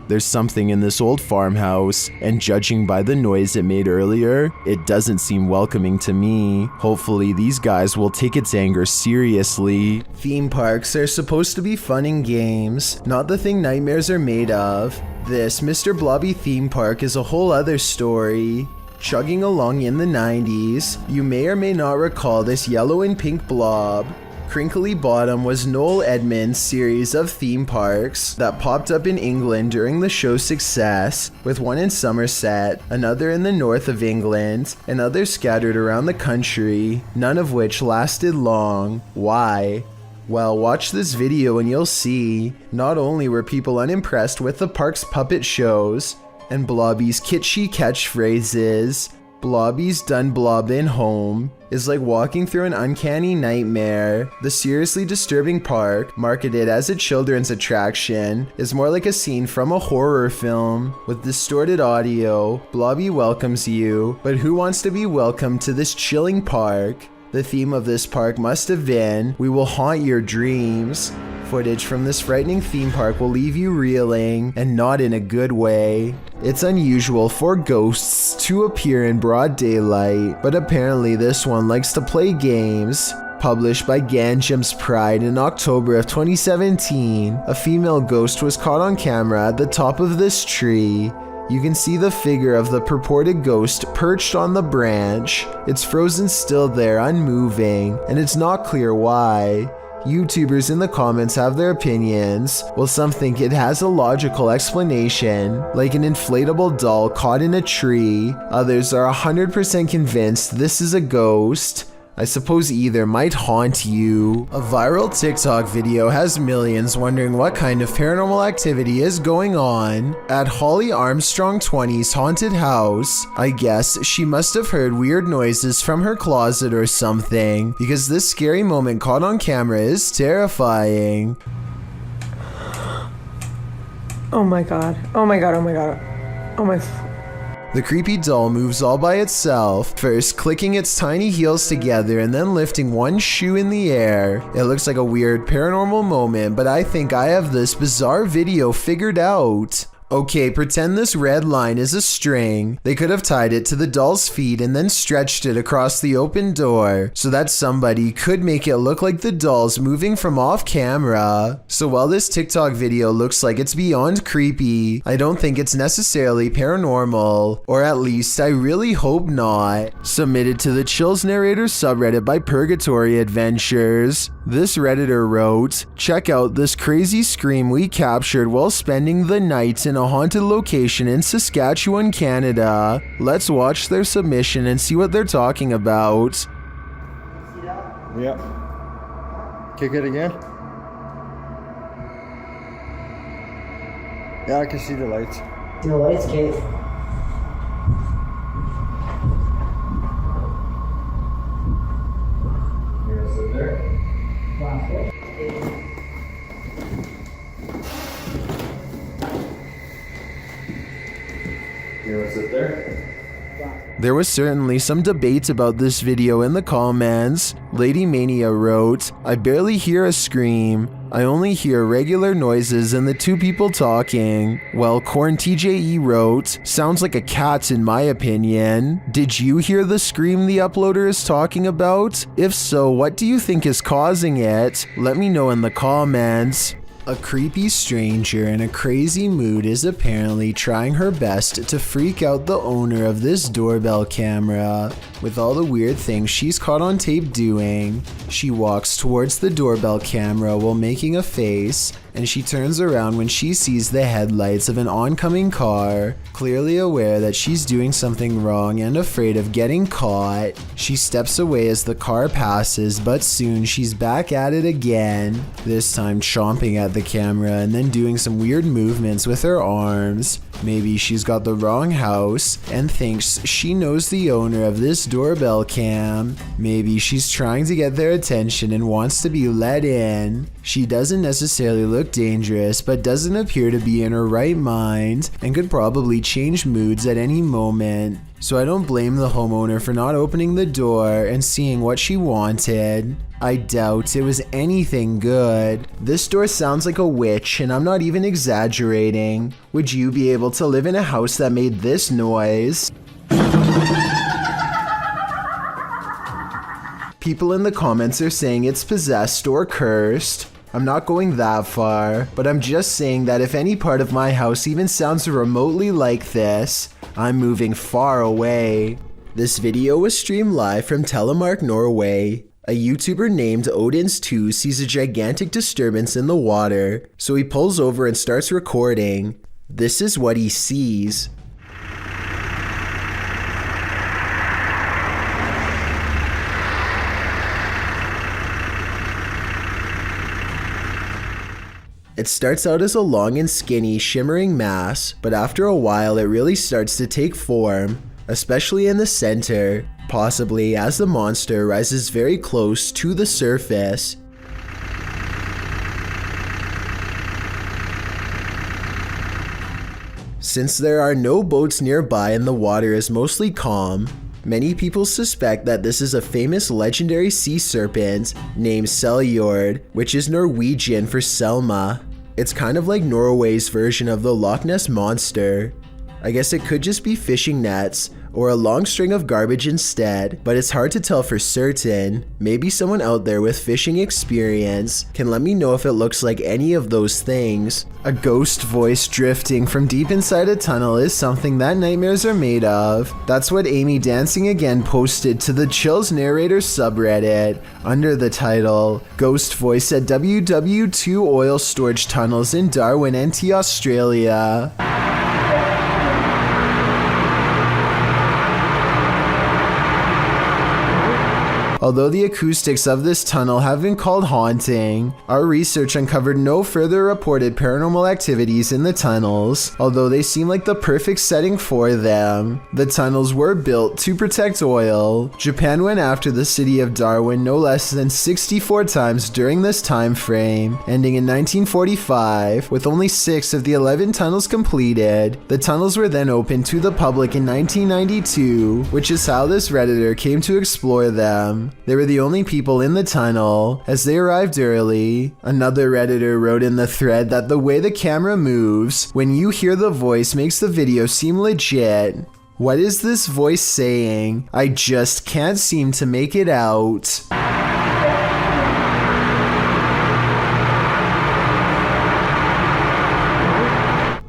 There's something in this old farmhouse, and judging by the noise it made earlier, it doesn't seem welcoming to me. Hopefully these guys will take its anger seriously. Theme parks are supposed to be fun and games, not the thing nightmares are made of. This Mr. Blobby theme park is a whole other story. Chugging along in the 90s, you may or may not recall this yellow and pink blob. Crinkly Bottom was Noel Edmonds' series of theme parks that popped up in England during the show's success, with one in Somerset, another in the north of England, and others scattered around the country, none of which lasted long. Why? Well, watch this video and you'll see. Not only were people unimpressed with the park's puppet shows and Blobby's kitschy catchphrases, Blobby's done blobbin' home is like walking through an uncanny nightmare. The seriously disturbing park, marketed as a children's attraction, is more like a scene from a horror film. With distorted audio, Blobby welcomes you, but who wants to be welcomed to this chilling park? The theme of this park must have been, "We will haunt your dreams." Footage from this frightening theme park will leave you reeling, and not in a good way. It's unusual for ghosts to appear in broad daylight, but apparently this one likes to play games. Published by Ganjam's Pride in October of 2017, a female ghost was caught on camera at the top of this tree. You can see the figure of the purported ghost perched on the branch. It's frozen still there, unmoving, and it's not clear why. YouTubers in the comments have their opinions, while some think it has a logical explanation, like an inflatable doll caught in a tree. Others are 100% convinced this is a ghost. I suppose either might haunt you. A viral TikTok video has millions wondering what kind of paranormal activity is going on at Holly Armstrong 20's haunted house. I guess she must have heard weird noises from her closet or something, because this scary moment caught on camera is terrifying. Oh my god. Oh my god, oh my god. Oh my... The creepy doll moves all by itself, first clicking its tiny heels together and then lifting one shoe in the air. It looks like a weird paranormal moment, but I think I have this bizarre video figured out. Okay, pretend this red line is a string. They could have tied it to the doll's feet and then stretched it across the open door so that somebody could make it look like the doll's moving from off camera. So while this TikTok video looks like it's beyond creepy, I don't think it's necessarily paranormal, or at least I really hope not. Submitted to the Chills Narrator subreddit by Purgatory Adventures. This Redditor wrote, "Check out this crazy scream we captured while spending the night in a haunted location in Saskatchewan, Canada." Let's watch their submission and see what they're talking about. Yeah. Kick it again. Yeah, I can see the lights. See the lights, Kate? You're gonna sit there? You wanna sit there? There was certainly some debate about this video in the comments. Lady Mania wrote, "I barely hear a scream. I only hear regular noises and the two people talking." Well, Corn TJE wrote, "Sounds like a cat in my opinion. Did you hear the scream the uploader is talking about? If so, what do you think is causing it? Let me know in the comments." A creepy stranger in a crazy mood is apparently trying her best to freak out the owner of this doorbell camera. With all the weird things she's caught on tape doing, she walks towards the doorbell camera while making a face, and she turns around when she sees the headlights of an oncoming car. Clearly aware that she's doing something wrong and afraid of getting caught, she steps away as the car passes, but soon she's back at it again, this time chomping at the camera and then doing some weird movements with her arms. Maybe she's got the wrong house and thinks she knows the owner of this doorbell cam. Maybe she's trying to get their attention and wants to be let in. She doesn't necessarily look dangerous, but doesn't appear to be in her right mind and could probably change moods at any moment. So I don't blame the homeowner for not opening the door and seeing what she wanted. I doubt it was anything good. This door sounds like a witch, and I'm not even exaggerating. Would you be able to live in a house that made this noise? People in the comments are saying it's possessed or cursed. I'm not going that far, but I'm just saying that if any part of my house even sounds remotely like this, I'm moving far away. This video was streamed live from Telemark, Norway. A YouTuber named Odins2 sees a gigantic disturbance in the water, so he pulls over and starts recording. This is what he sees. It starts out as a long and skinny, shimmering mass, but after a while it really starts to take form, especially in the center, possibly as the monster rises very close to the surface. Since there are no boats nearby and the water is mostly calm, Many people suspect that this is a famous legendary sea serpent named Seljord, which is Norwegian for Selma. It's kind of like Norway's version of the Loch Ness Monster. I guess it could just be fishing nets or a long string of garbage instead, but it's hard to tell for certain. Maybe someone out there with fishing experience can let me know if it looks like any of those things. A ghost voice drifting from deep inside a tunnel is something that nightmares are made of. That's what Amy Dancing Again posted to the Chills Narrator subreddit under the title, Ghost Voice at WW2 Oil Storage Tunnels in Darwin, NT, Australia. Although the acoustics of this tunnel have been called haunting, our research uncovered no further reported paranormal activities in the tunnels, although they seem like the perfect setting for them. The tunnels were built to protect oil. Japan went after the city of Darwin no less than 64 times during this time frame, ending in 1945, with only 6 of the 11 tunnels completed. The tunnels were then opened to the public in 1992, which is how this Redditor came to explore them. They were the only people in the tunnel, as they arrived early. Another Redditor wrote in the thread that the way the camera moves when you hear the voice makes the video seem legit. What is this voice saying? I just can't seem to make it out.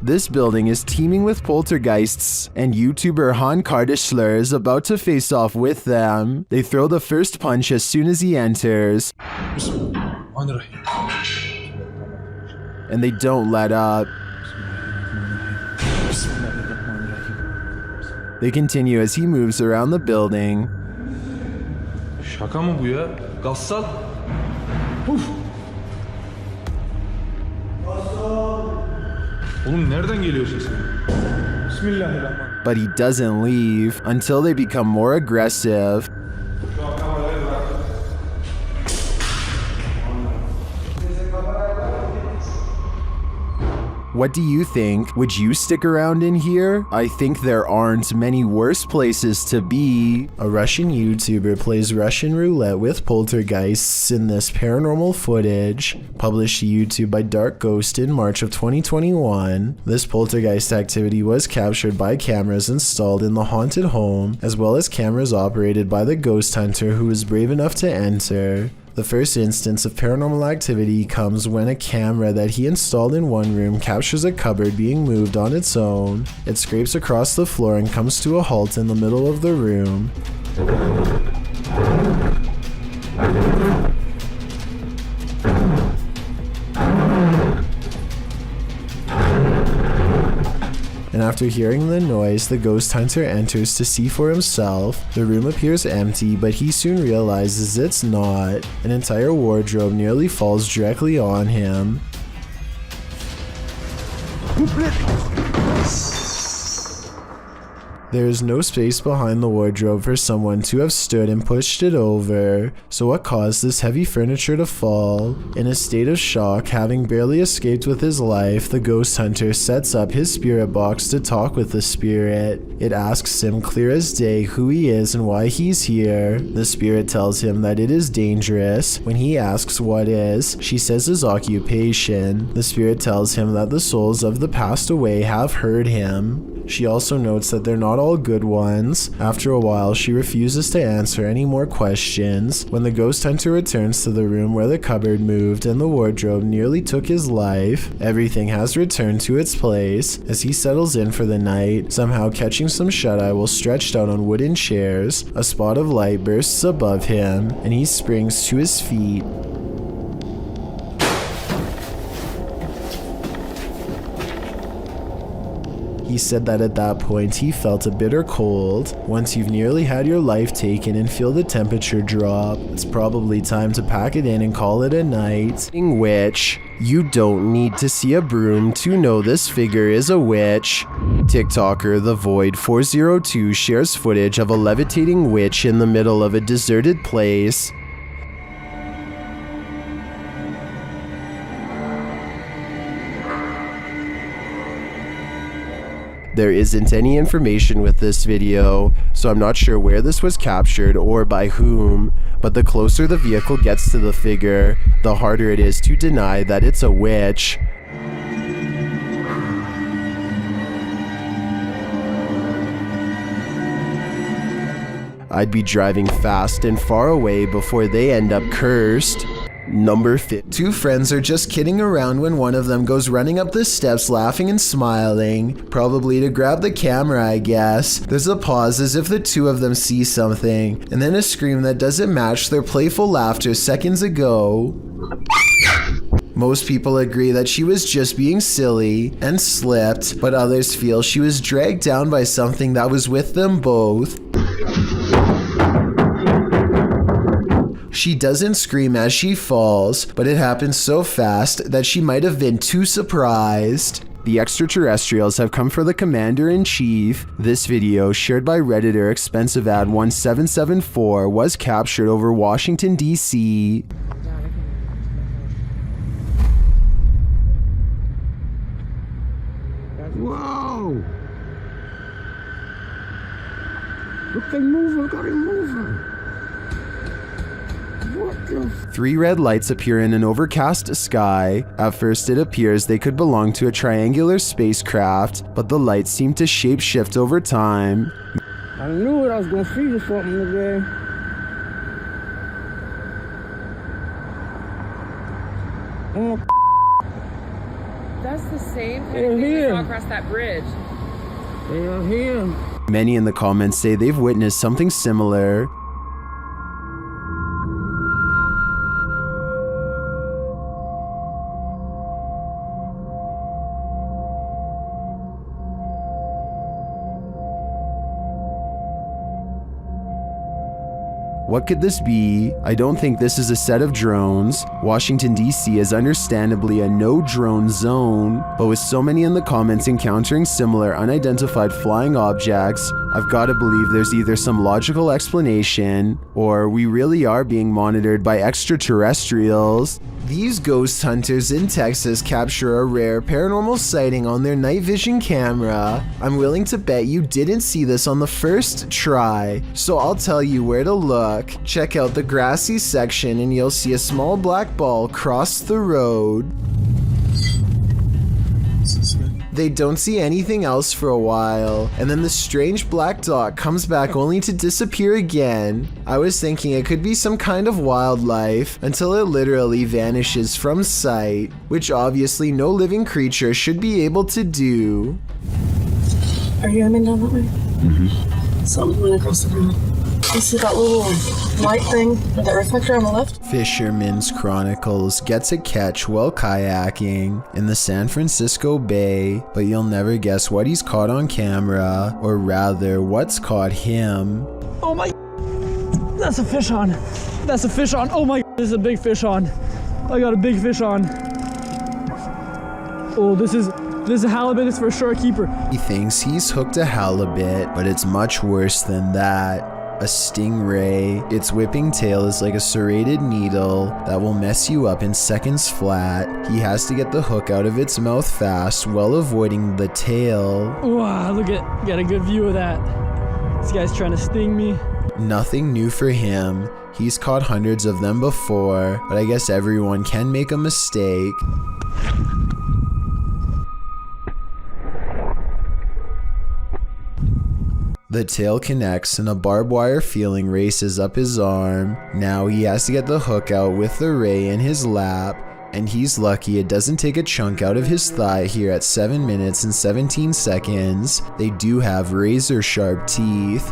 This building is teeming with poltergeists, and YouTuber Han Kardashler is about to face off with them. They throw the first punch as soon as he enters, and they don't let up. They continue as he moves around the building. Şaka mı bu ya? Gassal. Oğlum nereden geliyor sesin? Bismillahirrahmanirrahim. But he doesn't leave until they become more aggressive. What do you think? Would you stick around in here? I think there aren't many worse places to be. A Russian YouTuber plays Russian roulette with poltergeists in this paranormal footage, published to YouTube by Dark Ghost in March of 2021. This poltergeist activity was captured by cameras installed in the haunted home, as well as cameras operated by the ghost hunter who was brave enough to enter. The first instance of paranormal activity comes when a camera that he installed in one room captures a cupboard being moved on its own. It scrapes across the floor and comes to a halt in the middle of the room. And after hearing the noise, the ghost hunter enters to see for himself. The room appears empty, but he soon realizes it's not. An entire wardrobe nearly falls directly on him. There is no space behind the wardrobe for someone to have stood and pushed it over. So what caused this heavy furniture to fall? In a state of shock, having barely escaped with his life, the ghost hunter sets up his spirit box to talk with the spirit. It asks him clear as day who he is and why he's here. The spirit tells him that it is dangerous. When he asks what is, she says his occupation. The spirit tells him that the souls of the passed away have heard him. She also notes that they're not all good ones. After a while, she refuses to answer any more questions. When the ghost hunter returns to the room where the cupboard moved and the wardrobe nearly took his life, everything has returned to its place. As he settles in for the night, somehow catching some shut-eye while stretched out on wooden chairs, a spot of light bursts above him, and he springs to his feet. He said that at that point he felt a bitter cold. Once you've nearly had your life taken and feel the temperature drop, it's probably time to pack it in and call it a night. In which, you don't need to see a broom to know this figure is a witch. TikToker The Void 402 shares footage of a levitating witch in the middle of a deserted place. There isn't any information with this video, so I'm not sure where this was captured or by whom, but the closer the vehicle gets to the figure, the harder it is to deny that it's a witch. I'd be driving fast and far away before they end up cursed. Number 5. Two friends are just kidding around when one of them goes running up the steps laughing and smiling, probably to grab the camera, I guess. There's a pause as if the two of them see something, and then a scream that doesn't match their playful laughter seconds ago. Most people agree that she was just being silly and slipped, but others feel she was dragged down by something that was with them both. She doesn't scream as she falls, but it happens so fast that she might have been too surprised. The extraterrestrials have come for the commander-in-chief. This video, shared by Redditor Expensive Ad 1774, was captured over Washington, D.C. Whoa! Look, they moving, look how they moving. Three red lights appear in an overcast sky. At first it appears they could belong to a triangular spacecraft, but the lights seem to shapeshift over time. I knew it, I was gonna see something today. Oh, That's the same kind of thing we saw across that bridge. they are here. Many in the comments say they've witnessed something similar. What could this be? I don't think this is a set of drones. Washington, D.C. is understandably a no-drone zone, but with so many in the comments encountering similar unidentified flying objects, I've got to believe there's either some logical explanation, or we really are being monitored by extraterrestrials. These ghost hunters in Texas capture a rare paranormal sighting on their night vision camera. I'm willing to bet you didn't see this on the first try, so I'll tell you where to look. Check out the grassy section and you'll see a small black ball cross the road. They don't see anything else for a while, and then the strange black dot comes back only to disappear again. I was thinking it could be some kind of wildlife until it literally vanishes from sight, which obviously no living creature should be able to do. Are you aiming down that way? Mm-hmm. Something went across the road. You see that little light thing, that reflector on the left? Fisherman's Chronicles gets a catch while kayaking in the San Francisco Bay, but you'll never guess what he's caught on camera, or rather, what's caught him. Oh my, that's a fish on. That's a fish on. Oh my, this is a big fish on. I got a big fish on. Oh, this is a halibut, it's for sure a keeper. He thinks he's hooked a halibut, but it's much worse than that. A stingray. Its whipping tail is like a serrated needle that will mess you up in seconds flat. He has to get the hook out of its mouth fast while avoiding the tail. Wow, look at, got a good view of that. This guy's trying to sting me. Nothing new for him. He's caught hundreds of them before, but I guess everyone can make a mistake. The tail connects and a barbed wire feeling races up his arm. Now he has to get the hook out with the ray in his lap, and he's lucky it doesn't take a chunk out of his thigh here at 7 minutes and 17 seconds. They do have razor sharp teeth.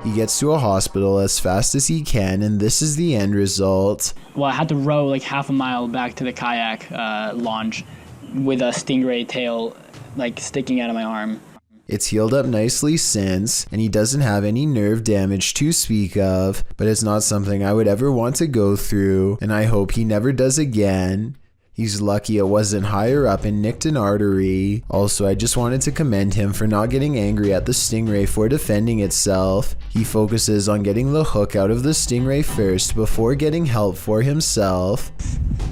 He gets to a hospital as fast as he can, and this is the end result. Well, I had to row like half a mile back to the kayak launch with a stingray tail like sticking out of my arm. It's healed up nicely since, and he doesn't have any nerve damage to speak of, but it's not something I would ever want to go through, and I hope he never does again. He's lucky it wasn't higher up and nicked an artery. Also, I just wanted to commend him for not getting angry at the stingray for defending itself. He focuses on getting the hook out of the stingray first before getting help for himself.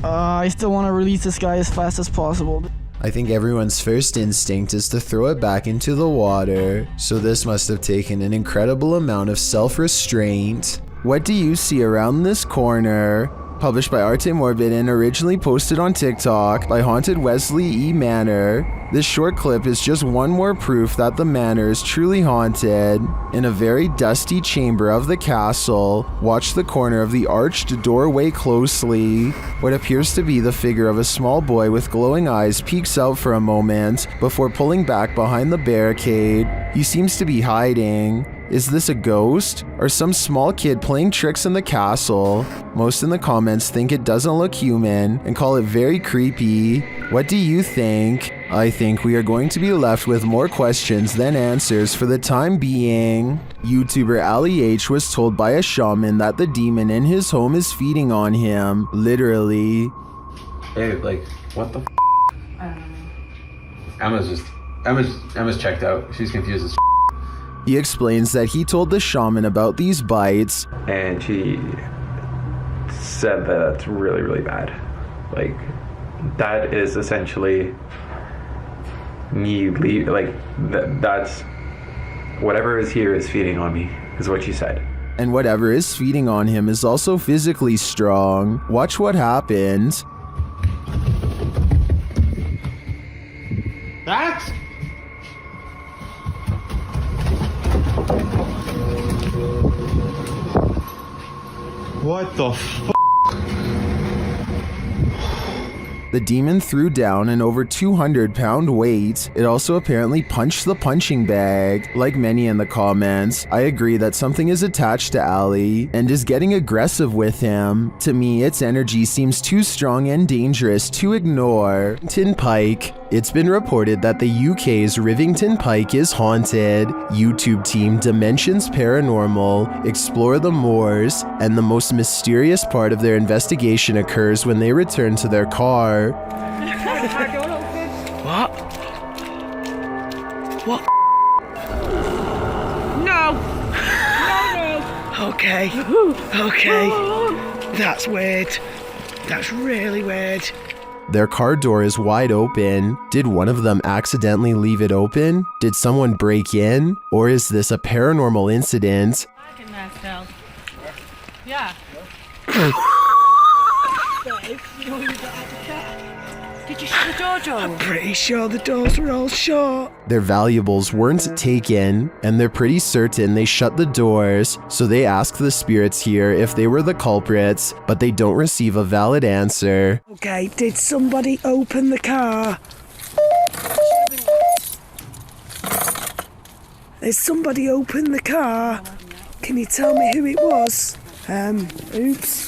I still want to release this guy as fast as possible. I think everyone's first instinct is to throw it back into the water, so this must have taken an incredible amount of self-restraint. What do you see around this corner? Published by Arte Morbid and originally posted on TikTok by Haunted Wesley E. Manor. This short clip is just one more proof that the manor is truly haunted. In a very dusty chamber of the castle, watch the corner of the arched doorway closely. What appears to be the figure of a small boy with glowing eyes peeks out for a moment before pulling back behind the barricade. He seems to be hiding. Is this a ghost? Or some small kid playing tricks in the castle? Most in the comments think it doesn't look human and call it very creepy. What do you think? I think we are going to be left with more questions than answers for the time being. YouTuber Ali H was told by a shaman that the demon in his home is feeding on him, literally. Hey, like, what the f? I don't know. Emma's checked out. She's confused as f. He explains that he told the shaman about these bites, and she said that it's really, really bad. Like, that is essentially me, that's whatever is here is feeding on me, is what she said. And whatever is feeding on him is also physically strong. Watch what happens. That's... What the f***? The demon threw down an over 200-pound weight. It also apparently punched the punching bag. Like many in the comments, I agree that something is attached to Ali and is getting aggressive with him. To me, its energy seems too strong and dangerous to ignore. Tin Pike. It's been reported that the UK's Rivington Pike is haunted. YouTube team Dimensions Paranormal explore the moors, and the most mysterious part of their investigation occurs when they return to their car. What? What? No! No! Okay. Okay. That's weird. That's really weird. Their car door is wide open. Did one of them accidentally leave it open? Did someone break in? Or is this a paranormal incident? Yeah. Did you shut the door, Joel? I'm pretty sure the doors were all shut. Their valuables weren't taken, and they're pretty certain they shut the doors, so they ask the spirits here if they were the culprits, but they don't receive a valid answer. Okay, did somebody open the car? Did somebody open the car? Can you tell me who it was? Oops.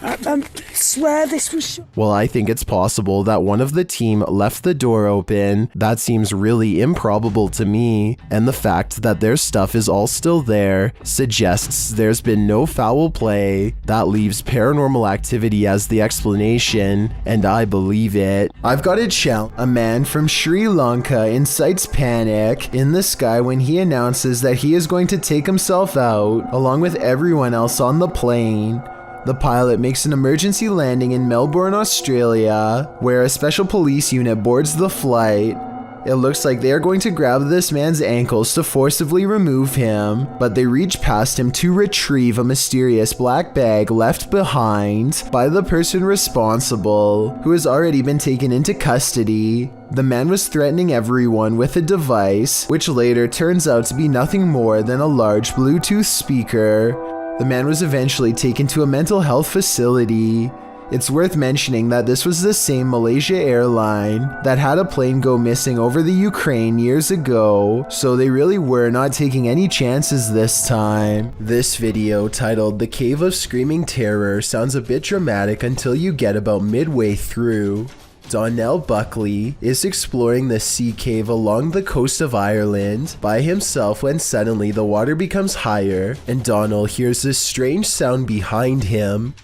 I swear this was shut. Well, I think it's possible that one of the team left the door open. That seems really improbable to me, and the fact that their stuff is all still there suggests there's been no foul play. That leaves paranormal activity as the explanation, and I believe it. I've got a challenge. A man from Sri Lanka incites panic in the sky when he announces that he is going to take himself out, along with everyone else on the plane. The pilot makes an emergency landing in Melbourne, Australia, where a special police unit boards the flight. It looks like they are going to grab this man's ankles to forcibly remove him, but they reach past him to retrieve a mysterious black bag left behind by the person responsible, who has already been taken into custody. The man was threatening everyone with a device, which later turns out to be nothing more than a large Bluetooth speaker. The man was eventually taken to a mental health facility. It's worth mentioning that this was the same Malaysia airline that had a plane go missing over the Ukraine years ago, so they really were not taking any chances this time. This video, titled "The Cave of Screaming Terror," sounds a bit dramatic until you get about midway through. Donnell Buckley is exploring the sea cave along the coast of Ireland by himself when suddenly the water becomes higher and Donnell hears this strange sound behind him.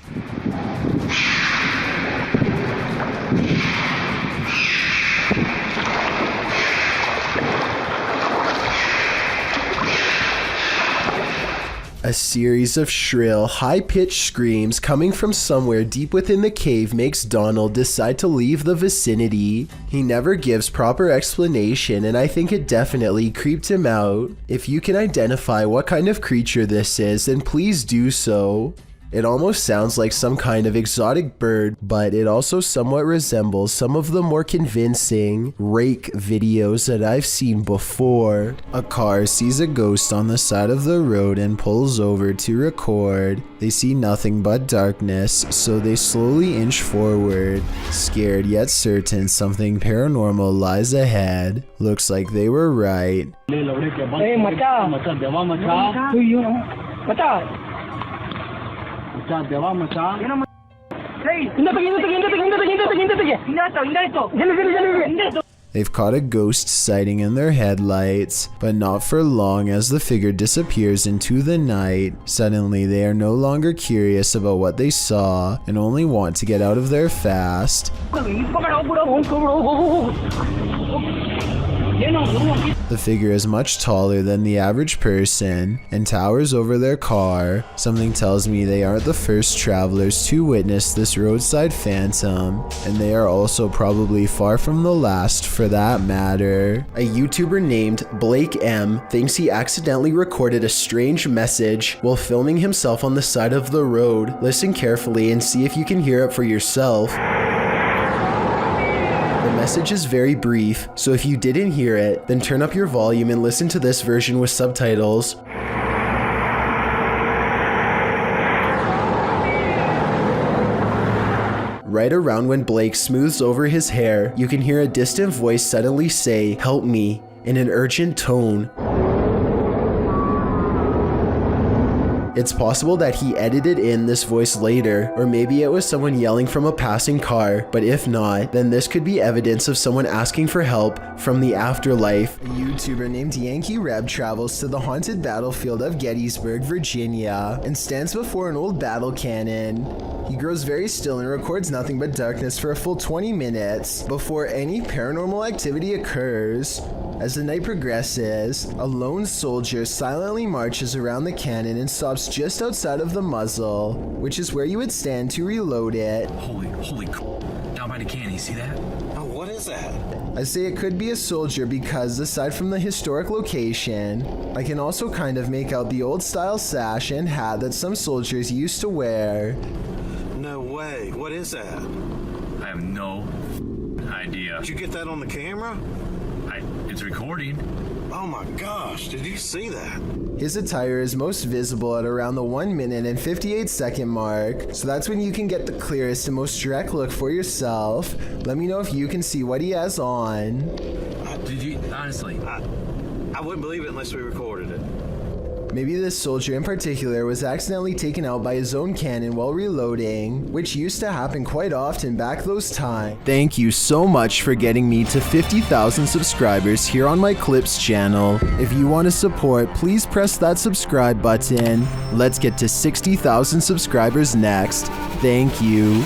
A series of shrill, high-pitched screams coming from somewhere deep within the cave makes Donald decide to leave the vicinity. He never gives proper explanation, and I think it definitely creeped him out. If you can identify what kind of creature this is, then please do so. It almost sounds like some kind of exotic bird, but it also somewhat resembles some of the more convincing rake videos that I've seen before. A car sees a ghost on the side of the road and pulls over to record. They see nothing but darkness, so they slowly inch forward, scared yet certain something paranormal lies ahead. Looks like they were right. They've caught a ghost sighting in their headlights, but not for long as the figure disappears into the night. Suddenly, they are no longer curious about what they saw and only want to get out of there fast. The figure is much taller than the average person and towers over their car. Something tells me they aren't the first travelers to witness this roadside phantom, and they are also probably far from the last for that matter. A YouTuber named Blake M thinks he accidentally recorded a strange message while filming himself on the side of the road. Listen carefully and see if you can hear it for yourself. The message is very brief, so if you didn't hear it, then turn up your volume and listen to this version with subtitles. Right around when Blake smooths over his hair, you can hear a distant voice suddenly say, "Help me," in an urgent tone. It's possible that he edited in this voice later, or maybe it was someone yelling from a passing car, but if not, then this could be evidence of someone asking for help from the afterlife. A YouTuber named Yankee Reb travels to the haunted battlefield of Gettysburg, Virginia, and stands before an old battle cannon. He grows very still and records nothing but darkness for a full 20 minutes before any paranormal activity occurs. As the night progresses, a lone soldier silently marches around the cannon and stops just outside of the muzzle, which is where you would stand to reload it. Holy down by the cannon, you see that? Oh, what is that? I say it could be a soldier because, aside from the historic location, I can also kind of make out the old style sash and hat that some soldiers used to wear. No way, what is that? I have no idea. Did you get that on the camera? It's recording. Oh my gosh, did you see that? His attire is most visible at around the 1 minute and 58 second mark, so that's when you can get the clearest and most direct look for yourself. Let me know if you can see what he has on. Did you, honestly? I wouldn't believe it unless we recorded it. Maybe this soldier in particular was accidentally taken out by his own cannon while reloading, which used to happen quite often back those times. Thank you so much for getting me to 50,000 subscribers here on my Clips channel. If you want to support, please press that subscribe button. Let's get to 60,000 subscribers next. Thank you.